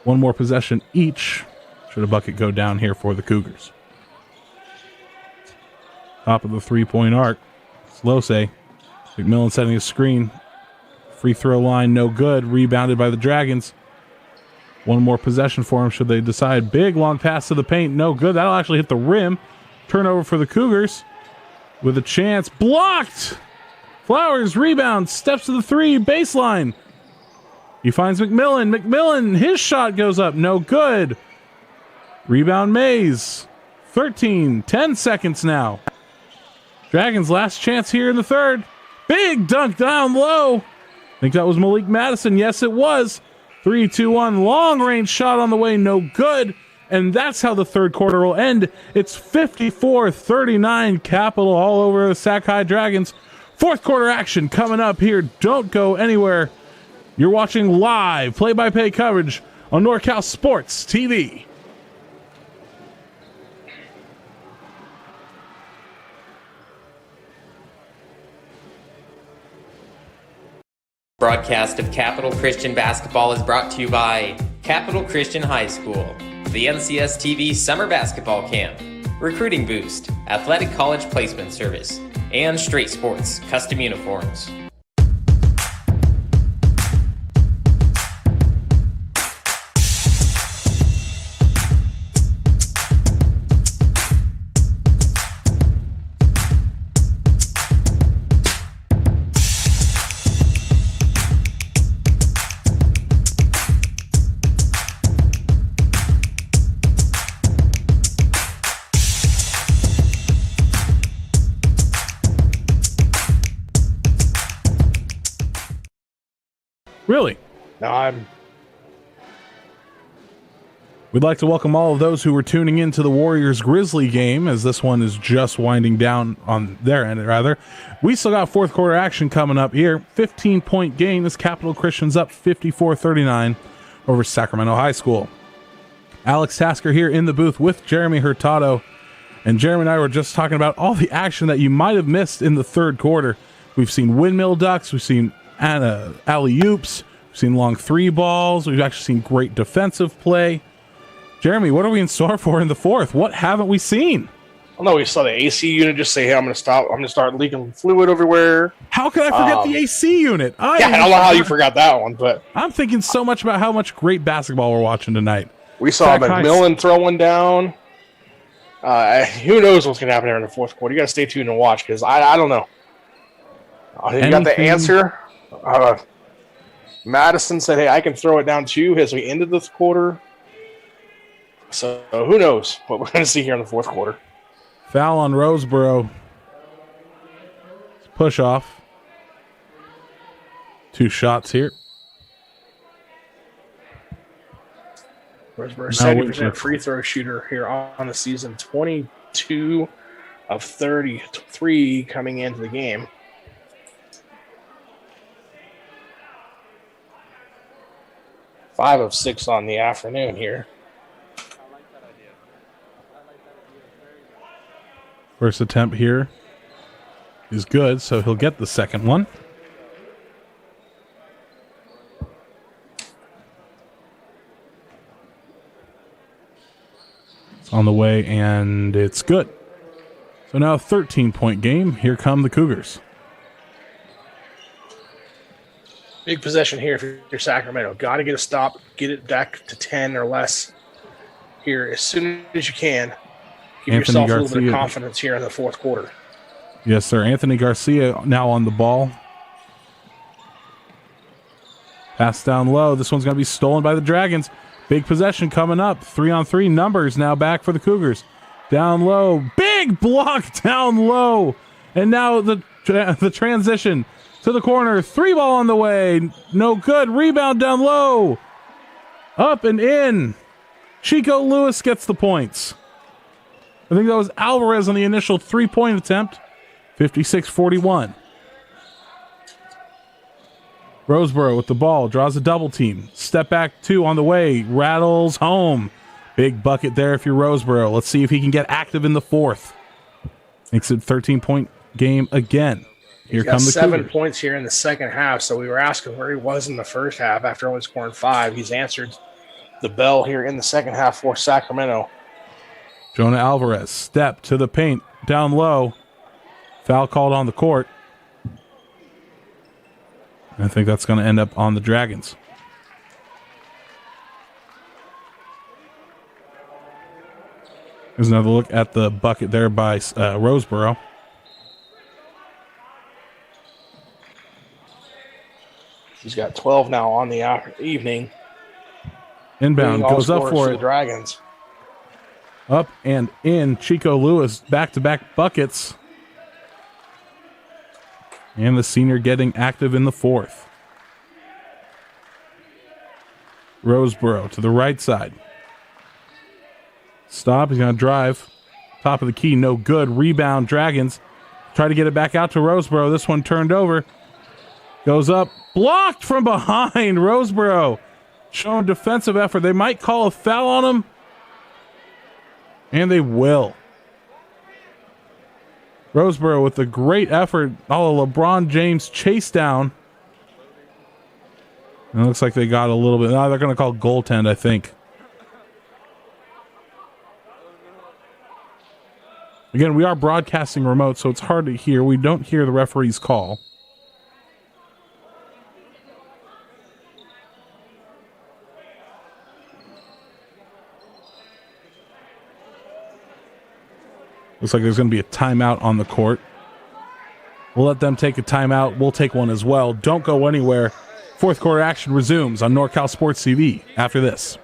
C: One more possession each. Should a bucket go down here for the Cougars. Top of the three-point arc. Slose. McMillan setting a screen. Free throw line, no good. Rebounded by the Dragons. One more possession for him should they decide. Big long pass to the paint, no good. That'll actually hit the rim. Turnover for the Cougars with a chance. Blocked! Flowers, rebound, steps to the three, baseline. He finds McMillan. McMillan, his shot goes up. No good. Rebound Mays. 10 seconds now. Dragons' last chance here in the third. Big dunk down low. I think that was Malik Madison. Yes, it was. 3-2-1. Long range shot on the way. No good. And that's how the third quarter will end. It's 54-39 Capital all over the Sac High Dragons. Fourth quarter action coming up here. Don't go anywhere. You're watching live play-by-play coverage on NorCal Sports TV.
F: Broadcast of Capital Christian Basketball is brought to you by Capital Christian High School, the NCS TV Summer Basketball Camp, Recruiting Boost, Athletic College Placement Service, and Straight Sports Custom Uniforms.
C: Really?
D: No,
C: We'd like to welcome all of those who were tuning in to the Warriors-Grizzly game, as this one is just winding down on their end, rather. We still got fourth quarter action coming up here. 15-point game as Capital Christian's up 54-39 over Sacramento High School. Alex Tasker here in the booth with Jeremy Hurtado. And Jeremy and I were just talking about all the action that you might have missed in the third quarter. We've seen windmill ducks. We've seen alley-oops. We've seen long three balls. We've actually seen great defensive play. Jeremy, what are we in store for in the fourth? What haven't we seen?
D: well, no, we saw the AC unit just say, hey, I'm going to stop. I'm going to start leaking fluid everywhere.
C: How could I forget the AC unit?
D: I don't know how you forgot that one, but
C: I'm thinking so much about how much great basketball we're watching tonight.
D: we saw McMillan throw one down. Who knows what's going to happen there in the fourth quarter? You got to stay tuned and watch because I don't know. You got the answer. Madison said, hey, I can throw it down too as we ended this quarter. So who knows what we're going to see here in the fourth quarter.
C: Foul on Roseboro. Push off. 2 shots here.
D: Roseboro, 70% free throw shooter here on the season. 22 of 33 coming into the game. Five of 6 on the afternoon here.
C: First attempt here is good, so he'll get the second one. It's on the way, and it's good. So now a 13-point game. Here come the Cougars.
D: Big possession here for your Sacramento. Got to get a stop, get it back to 10 or less here as soon as you can. Give
C: Anthony
D: yourself a little
C: Garcia.
D: bit of confidence here in the fourth quarter.
C: Yes, sir. Anthony Garcia now on the ball. Pass down low. This one's going to be stolen by the Dragons. Big possession coming up. 3-on-3 numbers now back for the Cougars. Down low. Big block down low. And now the transition to the corner. 3-ball on the way. No good. Rebound down low. Up and in. Chico Lewis gets the points. I think that was Alvarez on the initial 3-point attempt. 56-41. Roseboro with the ball. Draws a double team. Step back 2 on the way. Rattles home. Big bucket there if you're Roseboro. Let's see if he can get active in the fourth. Makes it a 13-point game again. Here come the
D: 7
C: Cougars.
D: points here in the second half, so we were asking where he was in the first half after only scoring 5. He's answered the bell here in the second half for Sacramento.
C: Jonah Alvarez, step to the paint, down low. Foul called on the court. I think that's going to end up on the Dragons. There's another look at the bucket there by Roseboro.
D: He's got 12 now on the evening.
C: Inbound, goes up for
D: the
C: it.
D: Dragons.
C: Up and in. Chico Lewis, back-to-back buckets. And the senior getting active in the fourth. Roseboro to the right side. Stop, he's going to drive. Top of the key, no good. Rebound, Dragons. Try to get it back out to Roseboro. This one turned over. Goes up, blocked from behind. Roseboro showing defensive effort. They might call a foul on him. And they will. Roseboro with a great effort. All of LeBron James chase down. And it looks like they got a little bit. They're going to call goaltend, I think. Again, we are broadcasting remote, so it's hard to hear. We don't hear the referee's call. Looks like there's going to be a timeout on the court. We'll let them take a timeout. We'll take one as well. Don't go anywhere. Fourth quarter action resumes on NorCal Sports TV after this.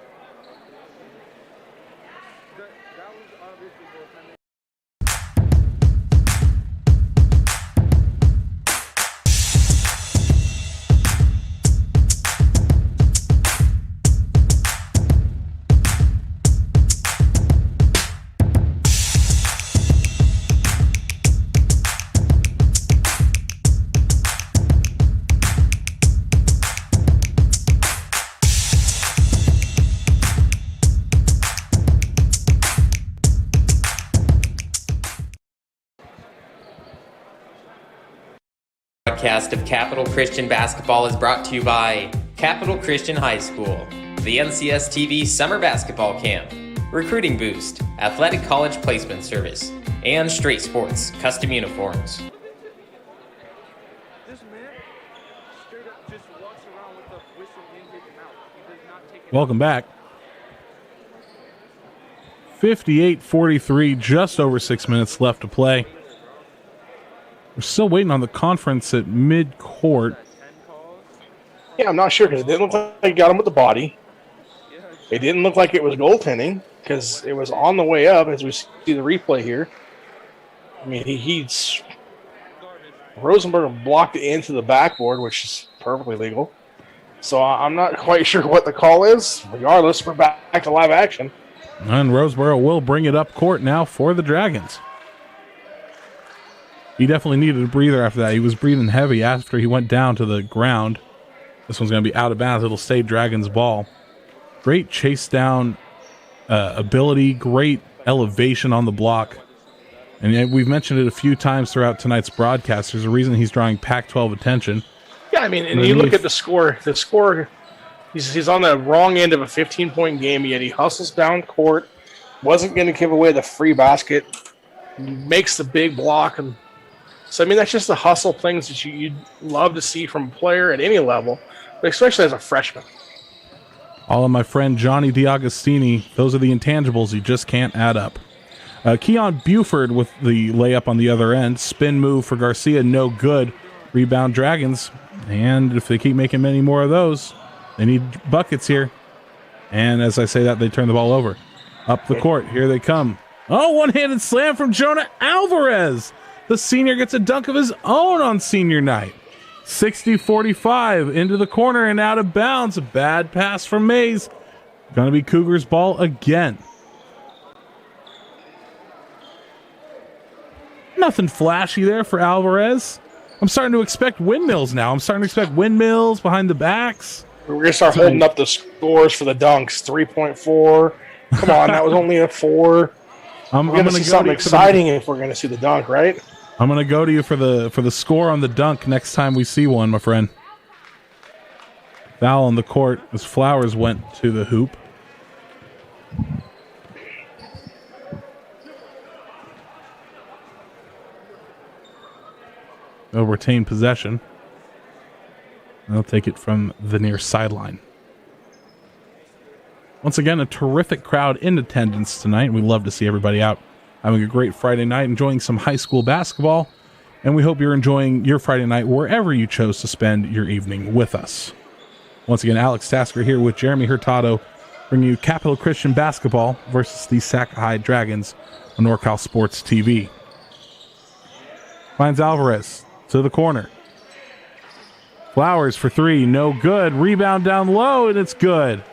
F: Broadcast of Capital Christian Basketball is brought to you by Capital Christian High School, the NCS TV Summer Basketball Camp, Recruiting Boost, Athletic College Placement Service, and Straight Sports Custom Uniforms.
C: Welcome back. 58-43, just over 6 minutes left to play. We're still waiting on the conference at mid-court.
D: Yeah, I'm not sure because it didn't look like he got him with the body. It didn't look like it was goaltending because it was on the way up as we see the replay here. I mean, he's Rosenberg blocked it into the backboard, which is perfectly legal. So I'm not quite sure what the call is. Regardless, we're back to live action.
C: And Roseboro will bring it up court now for the Dragons. He definitely needed a breather after that. He was breathing heavy after he went down to the ground. This one's going to be out of bounds. It'll stay Dragons ball. Great chase down ability, great elevation on the block. And we've mentioned it a few times throughout tonight's broadcast. There's a reason he's drawing Pac-12 attention.
D: Yeah, I mean, and you look at the score. The score, he's on the wrong end of a 15-point game, yet he hustles down court, wasn't going to give away the free basket, makes the big block. And so, I mean, that's just the hustle things that you'd love to see from a player at any level, but especially as a freshman.
C: All of my friend Johnny DiAgostini, those are the intangibles you just can't add up. Keon Buford with the layup on the other end. Spin move for Garcia, no good. Rebound Dragons. And if they keep making many more of those, they need buckets here. And as I say that, they turn the ball over. Up the court, here they come. Oh, one-handed slam from Jonah Alvarez. The senior gets a dunk of his own on senior night. 60-45 into the corner and out of bounds. A bad pass from Mays. Gonna be Cougars ball again. Nothing flashy there for Alvarez. I'm starting to expect windmills now. I'm starting to expect windmills behind the backs.
D: We're going to start holding up the scores for the dunks. 3.4. Come on, that was only a 4. We're going to see something exciting if we're going to see the dunk, right?
C: I'm going to go to you for the score on the dunk next time we see one, my friend. Foul on the court as Flowers went to the hoop. They'll retain possession. They'll take it from the near sideline. Once again, a terrific crowd in attendance tonight. We love to see everybody out having a great Friday night, enjoying some high school basketball. And we hope you're enjoying your Friday night wherever you chose to spend your evening with us. Once again, Alex Tasker here with Jeremy Hurtado, bringing you Capital Christian basketball versus the Sac High Dragons on NorCal Sports TV. Finds Alvarez to the corner. Flowers for three, no good. Rebound down low, and it's good.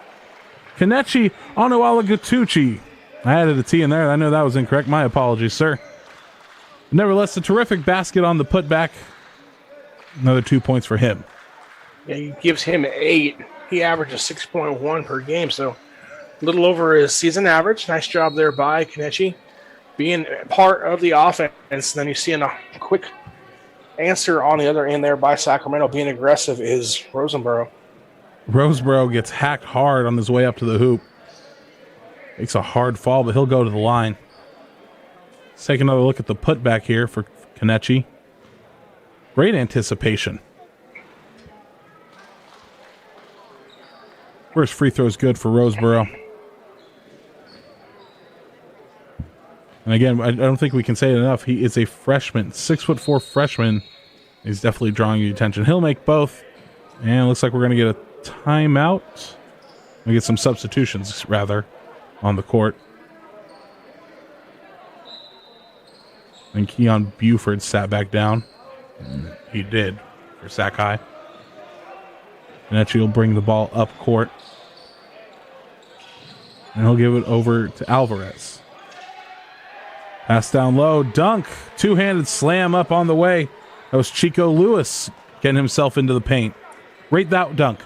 C: Kanechi Onualagatuchi. I added a T in there. I know that was incorrect. My apologies, sir. Nevertheless, a terrific basket on the putback. Another 2 points for him.
D: Yeah, he gives him 8. He averages 6.1 per game, so a little over his season average. Nice job there by Kanechi, being part of the offense. And then you see a quick answer on the other end there by Sacramento. Being aggressive is Rosenborough.
C: Roseborough gets hacked hard on his way up to the hoop. Makes a hard fall, but he'll go to the line. Let's take another look at the putback here for Kanechi. Great anticipation. First free throw is good for Roseborough. And again, I don't think we can say it enough. He is a freshman, 6'4" freshman. He's definitely drawing your attention. He'll make both. And it looks like we're going to get a timeout. We get some substitutions, rather, on the court. And Keon Buford sat back down. He did for Sac High. Kanechi will bring the ball up court. And he'll give it over to Alvarez. Pass down low, dunk, two-handed slam up on the way. That was Chico Lewis getting himself into the paint. Rate that dunk.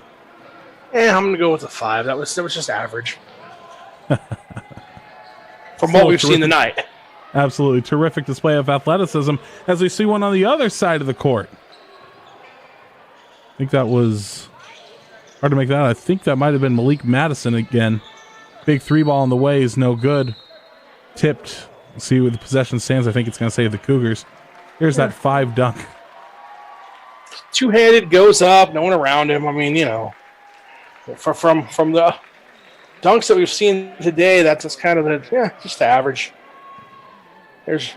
D: I'm going to go with a 5. That was just average. From what we've seen tonight.
C: Absolutely terrific display of athleticism as we see one on the other side of the court. I think that was hard to make that out. I think that might have been Malik Madison again. Big three ball on the way is no good. Tipped. Let's see where the possession stands. I think it's going to save the Cougars. Here's that 5 dunk.
D: Two-handed, goes up, no one around him. I mean, you know, from the dunks that we've seen today, that's just kind of just average. There's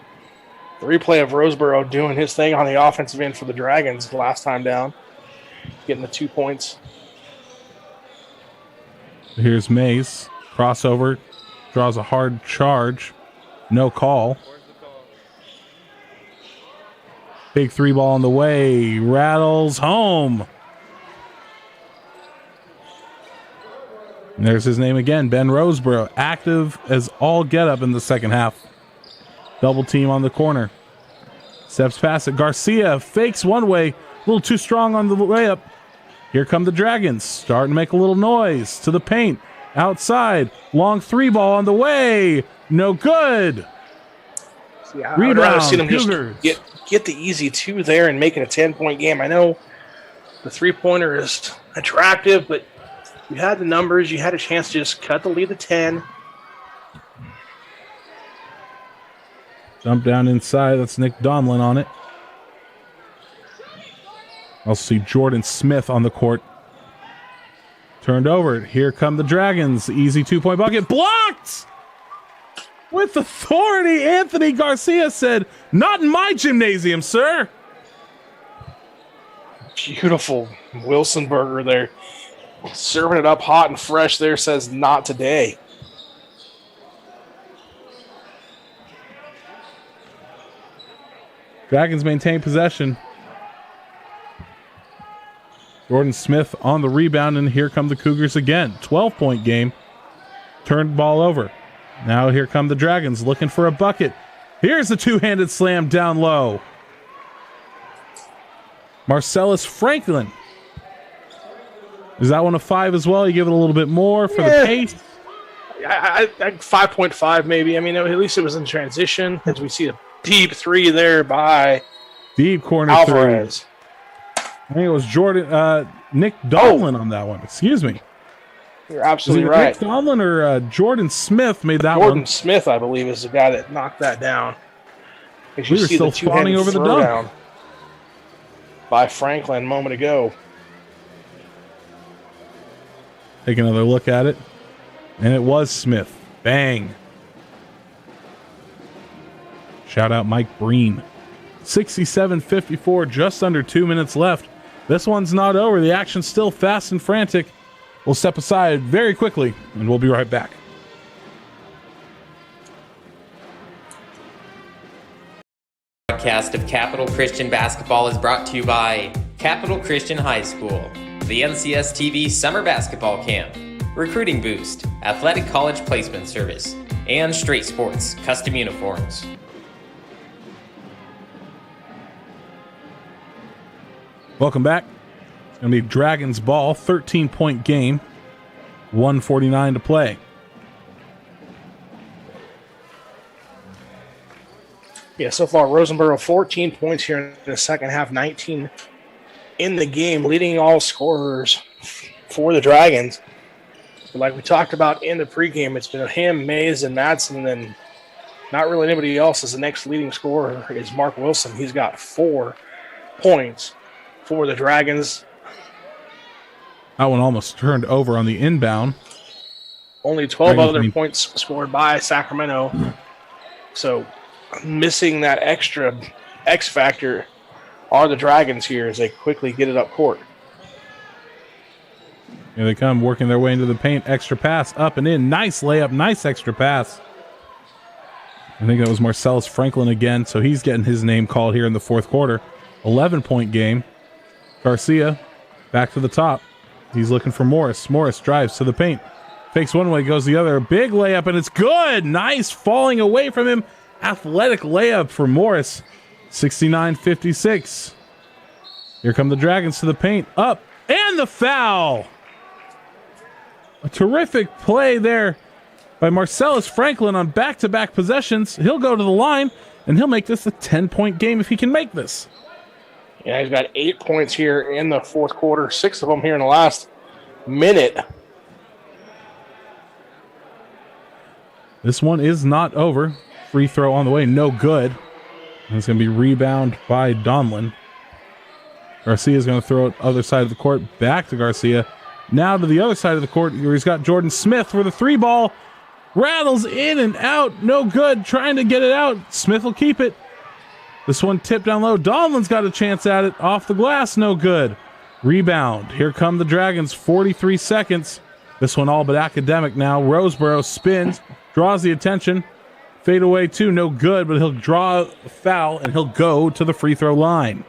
D: the replay of Roseborough doing his thing on the offensive end for the Dragons the last time down, getting the 2 points.
C: Here's Mays. Crossover. Draws a hard charge. No call. Big three ball on the way. Rattles home. And there's his name again, Ben Roseborough. Active as all get up in the second half. Double team on the corner. Steps past it. Garcia fakes one way. A little too strong on the way up. Here come the Dragons. Starting to make a little noise. To the paint. Outside. Long three ball on the way. No good.
D: Yeah,
C: Rebound.
D: I'd rather see them
C: Cougars.
D: just get the easy 2 there and make it a 10-point game. I know the three-pointer is attractive, but you had the numbers. You had a chance to just cut the lead to 10.
C: Jump down inside. That's Nick Donlin on it. I'll see Jordan Smith on the court. Turned over. Here come the Dragons. Easy 2-point bucket. Blocked! With authority, Anthony Garcia said, "Not in my gymnasium, sir."
D: Beautiful Wilson burger there. Serving it up hot and fresh there, says not today.
C: Dragons maintain possession. Jordan Smith on the rebound, and here come the Cougars again. 12-point game. Turned ball over. Now here come the Dragons looking for a bucket. Here's the two-handed slam down low. Marcellus Franklin. Is that one a 5 as well? You give it a little bit more for the pace?
D: I 5.5 maybe. I mean, at least it was in transition as we see a deep 3 there by
C: Deep corner
D: Alvarez.
C: 3. I think it was Nick Donlin on that one. Excuse me.
D: You're absolutely right.
C: Nick Donlin or Jordan Smith made that one?
D: Jordan Smith, I believe, is the guy that knocked that down.
C: We were still fawning over the dunk
D: by Franklin a moment ago.
C: Take another look at it. And it was Smith. Bang. Shout out Mike Breen. 67-54, just under 2 minutes left. This one's not over. The action's still fast and frantic. We'll step aside very quickly, and we'll be right back.
F: Broadcast of Capital Christian Basketball is brought to you by Capital Christian High School, the NCS TV Summer Basketball Camp, Recruiting Boost, Athletic College Placement Service, and Straight Sports Custom Uniforms.
C: Welcome back. It's going to be Dragons ball, 13-point game, 1:49 to play.
D: Yeah, so far, Rosenboro 14 points here in the second half, 19 in the game, leading all scorers for the Dragons. But like we talked about in the pregame, it's been him, Mays, and Madsen, and then not really anybody else as the next leading scorer is Mark Wilson. He's got 4 points for the Dragons.
C: That one almost turned over on the inbound.
D: Only 12
C: Dragons
D: other points scored by Sacramento. So missing that extra X factor are the Dragons here as they quickly get it up court.
C: Here they come, working their way into the paint. Extra pass, up and in. Nice layup, nice extra pass. I think that was Marcellus Franklin again, so he's getting his name called here in the fourth quarter. 11-point game. Garcia back to the top. He's looking for Morris. Morris drives to the paint. Fakes one way, goes the other. Big layup, and it's good. Nice falling away from him. Athletic layup for Morris. 69-56. Here come the Dragons to the paint. Up, and the foul. A terrific play there by Marcellus Franklin on back-to-back possessions. He'll go to the line, and he'll make this a 10-point game if he can make this.
D: Yeah, he's got 8 points here in the fourth quarter, 6 of them here in the last minute.
C: This one is not over. Free throw on the way, no good. And it's going to be rebound by Donlin. Garcia's going to throw it other side of the court, back to Garcia. Now to the other side of the court, where he's got Jordan Smith for the 3 ball. Rattles in and out, no good. Trying to get it out. Smith will keep it. This one tipped down low. Donlin's got a chance at it. Off the glass, no good. Rebound. Here come the Dragons, 43 seconds. This one all but academic now. Roseboro spins, draws the attention. Fade away too, no good, but he'll draw a foul and he'll go to the free throw line.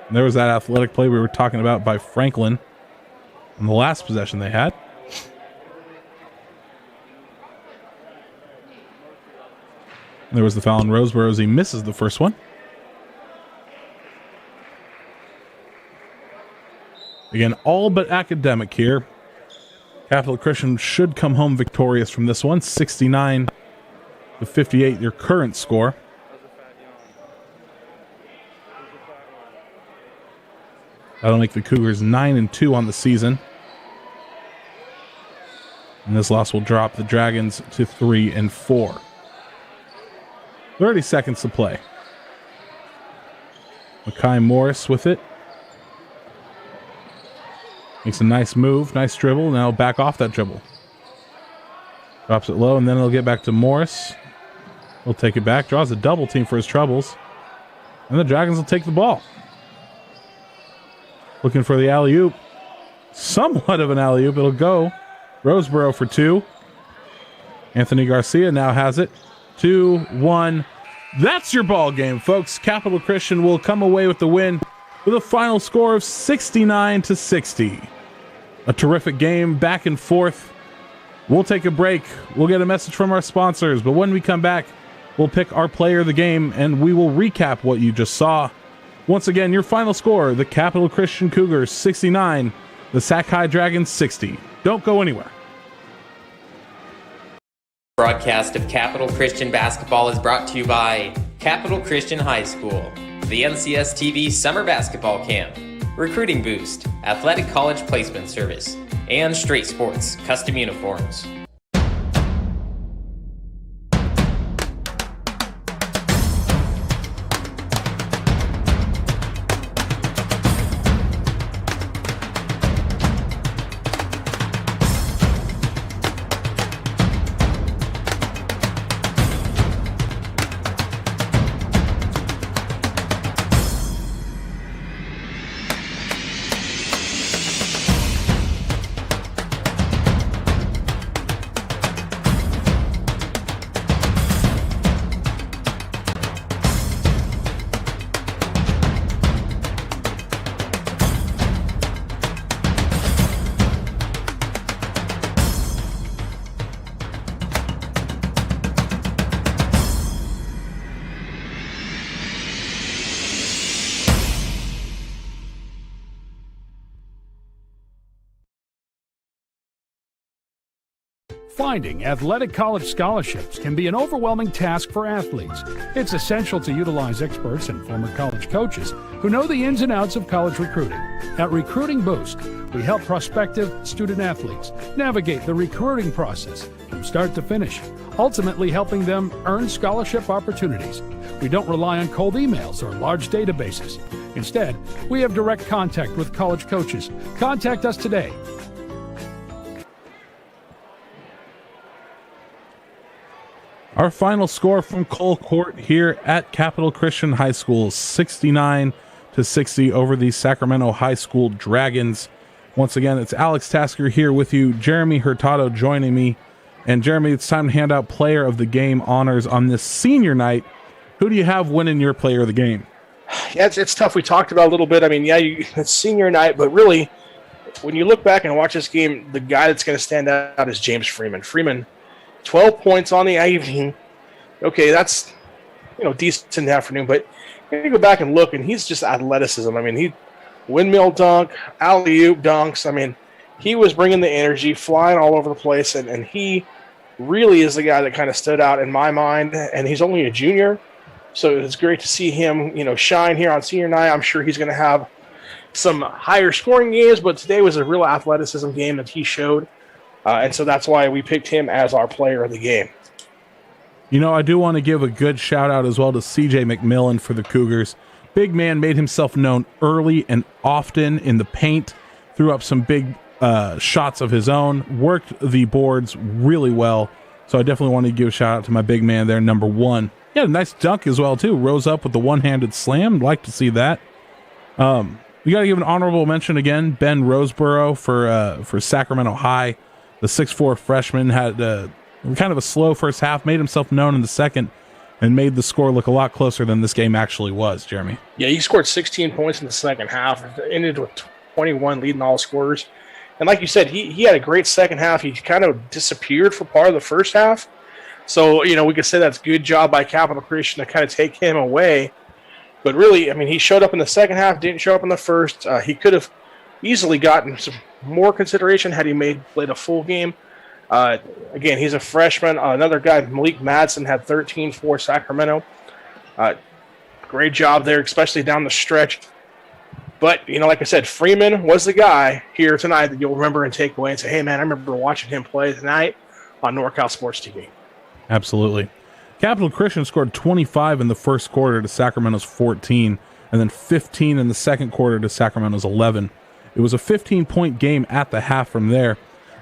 C: And there was that athletic play we were talking about by Franklin in the last possession they had. There was the foul on Roseboro as he misses the first one. Again, all but academic here. Capital Christian should come home victorious from this one. 69-58, your current score. That'll make the Cougars 9-2 on the season. And this loss will drop the Dragons to 3-4. 30 seconds to play. Makai Morris with it. Makes a nice move, nice dribble. Now back off that dribble. Drops it low, and then he'll get back to Morris. He'll take it back, draws a double team for his troubles. And the Dragons will take the ball. Looking for the alley-oop. Somewhat of an alley-oop. It'll go. Roseboro for 2. Anthony Garcia now has it. 2-1. That's your ball game, folks. Capital Christian will come away with the win with a final score of 69-60. A terrific game, back and forth. We'll take a break. We'll get a message from our sponsors, but when we come back, we'll pick our player of the game and we will recap what you just saw. Once again, your final score, the Capital Christian Cougars 69, the Sac High Dragons 60. Don't go anywhere.
F: Broadcast of Capital Christian Basketball is brought to you by Capital Christian High School, the NCS TV Summer Basketball Camp, Recruiting Boost, Athletic College Placement Service, and Straight Sports Custom Uniforms.
E: Finding athletic college scholarships can be an overwhelming task for athletes. It's essential to utilize experts and former college coaches who know the ins and outs of college recruiting. At Recruiting Boost, we help prospective student athletes navigate the recruiting process from start to finish, ultimately helping them earn scholarship opportunities. We don't rely on cold emails or large databases. Instead, we have direct contact with college coaches. Contact us today.
C: Our final score from Cole Court here at Capital Christian High School, 69-60 over the Sacramento High School Dragons. Once again, it's Alex Tasker here with you, Jeremy Hurtado joining me. And Jeremy, it's time to hand out Player of the Game honors on this senior night. Who do you have winning your Player of the Game?
D: Yeah, it's tough. We talked about it a little bit. I mean, yeah, it's senior night, but really, when you look back and watch this game, the guy that's going to stand out is James Freeman. Freeman, 12 points on the evening. Okay, that's, decent afternoon, but you go back and look, and he's just athleticism. I mean, he windmill dunk, alley-oop dunks. I mean, he was bringing the energy, flying all over the place, and he really is the guy that kind of stood out in my mind, and he's only a junior, so it's great to see him, shine here on senior night. I'm sure he's going to have some higher scoring games, but today was a real athleticism game that he showed. And so that's why we picked him as our Player of the Game.
C: I do want to give a good shout out as well to CJ McMillan for the Cougars. Big man made himself known early and often in the paint, threw up some big shots of his own, worked the boards really well. So I definitely want to give a shout out to my big man there, number one. He had a nice dunk as well, too. Rose up with the one-handed slam. Like to see that. We got to give an honorable mention again, Ben Roseborough for Sacramento High. The 6'4" freshman had kind of a slow first half, made himself known in the second, and made the score look a lot closer than this game actually was, Jeremy.
D: Yeah, he scored 16 points in the second half, ended with 21, leading all scorers. And like you said, he had a great second half. He kind of disappeared for part of the first half. So, we could say that's a good job by Capital Christian to kind of take him away. But really, I mean, he showed up in the second half, didn't show up in the first. He could have easily gotten some more consideration had he played a full game. Again, he's a freshman. Another guy, Malik Madsen, had 13 for Sacramento. Great job there, especially down the stretch. But, like I said, Freeman was the guy here tonight that you'll remember and take away and say, hey, man, I remember watching him play tonight on NorCal Sports TV.
C: Absolutely. Capital Christian scored 25 in the first quarter to Sacramento's 14, and then 15 in the second quarter to Sacramento's 11. It was a 15-point game at the half from there.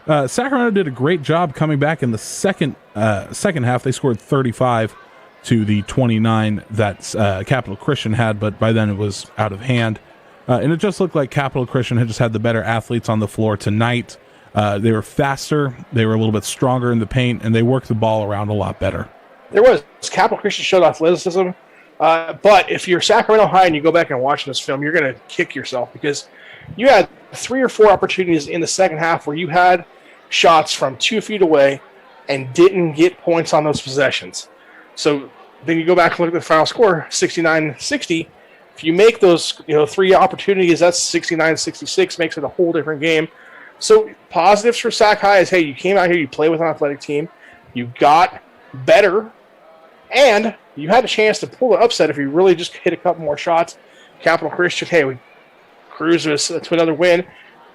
C: Sacramento did a great job coming back in the second half. They scored 35 to the 29 that Capital Christian had, but by then it was out of hand. And it just looked like Capital Christian had just had the better athletes on the floor tonight. They were faster, they were a little bit stronger in the paint, and they worked the ball around a lot better.
D: There was. Capital Christian showed athleticism, but if you're Sacramento High and you go back and watch this film, you're going to kick yourself because you had 3 or 4 opportunities in the second half where you had shots from 2 feet away and didn't get points on those possessions. So then you go back and look at the final score, 69-60. If you make those 3 opportunities, that's 69-66, makes it a whole different game. So positives for Sac High is, hey, you came out here, you played with an athletic team, you got better, and you had a chance to pull the upset if you really just hit a couple more shots. Capital Christian, hey, we cruised to another win.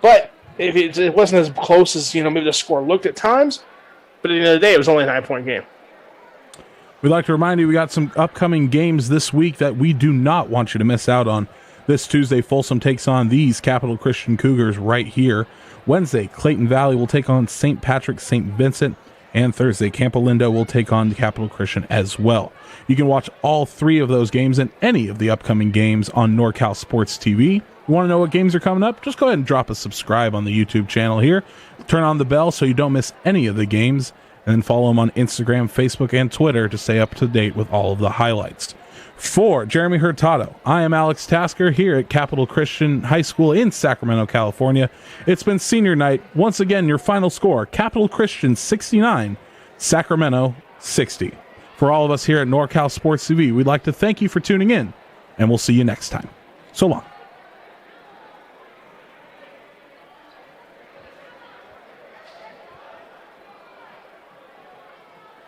D: But if it wasn't as close as, maybe the score looked at times, but at the end of the day, it was only a 9-point game.
C: We'd like to remind you we got some upcoming games this week that we do not want you to miss out on. This Tuesday, Folsom takes on these Capital Christian Cougars right here. Wednesday, Clayton Valley will take on St. Patrick St. Vincent. And Thursday, Campo Lindo will take on Capital Christian as well. You can watch all 3 of those games and any of the upcoming games on NorCal Sports TV. You want to know what games are coming up? Just go ahead and drop a subscribe on the YouTube channel here. Turn on the bell so you don't miss any of the games. And then follow them on Instagram, Facebook, and Twitter to stay up to date with all of the highlights. For Jeremy Hurtado, I am Alex Tasker here at Capital Christian High School in Sacramento, California. It's been senior night. Once again, your final score, Capital Christian 69, Sacramento 60. For all of us here at NorCal Sports TV, we'd like to thank you for tuning in, and we'll see you next time. So long.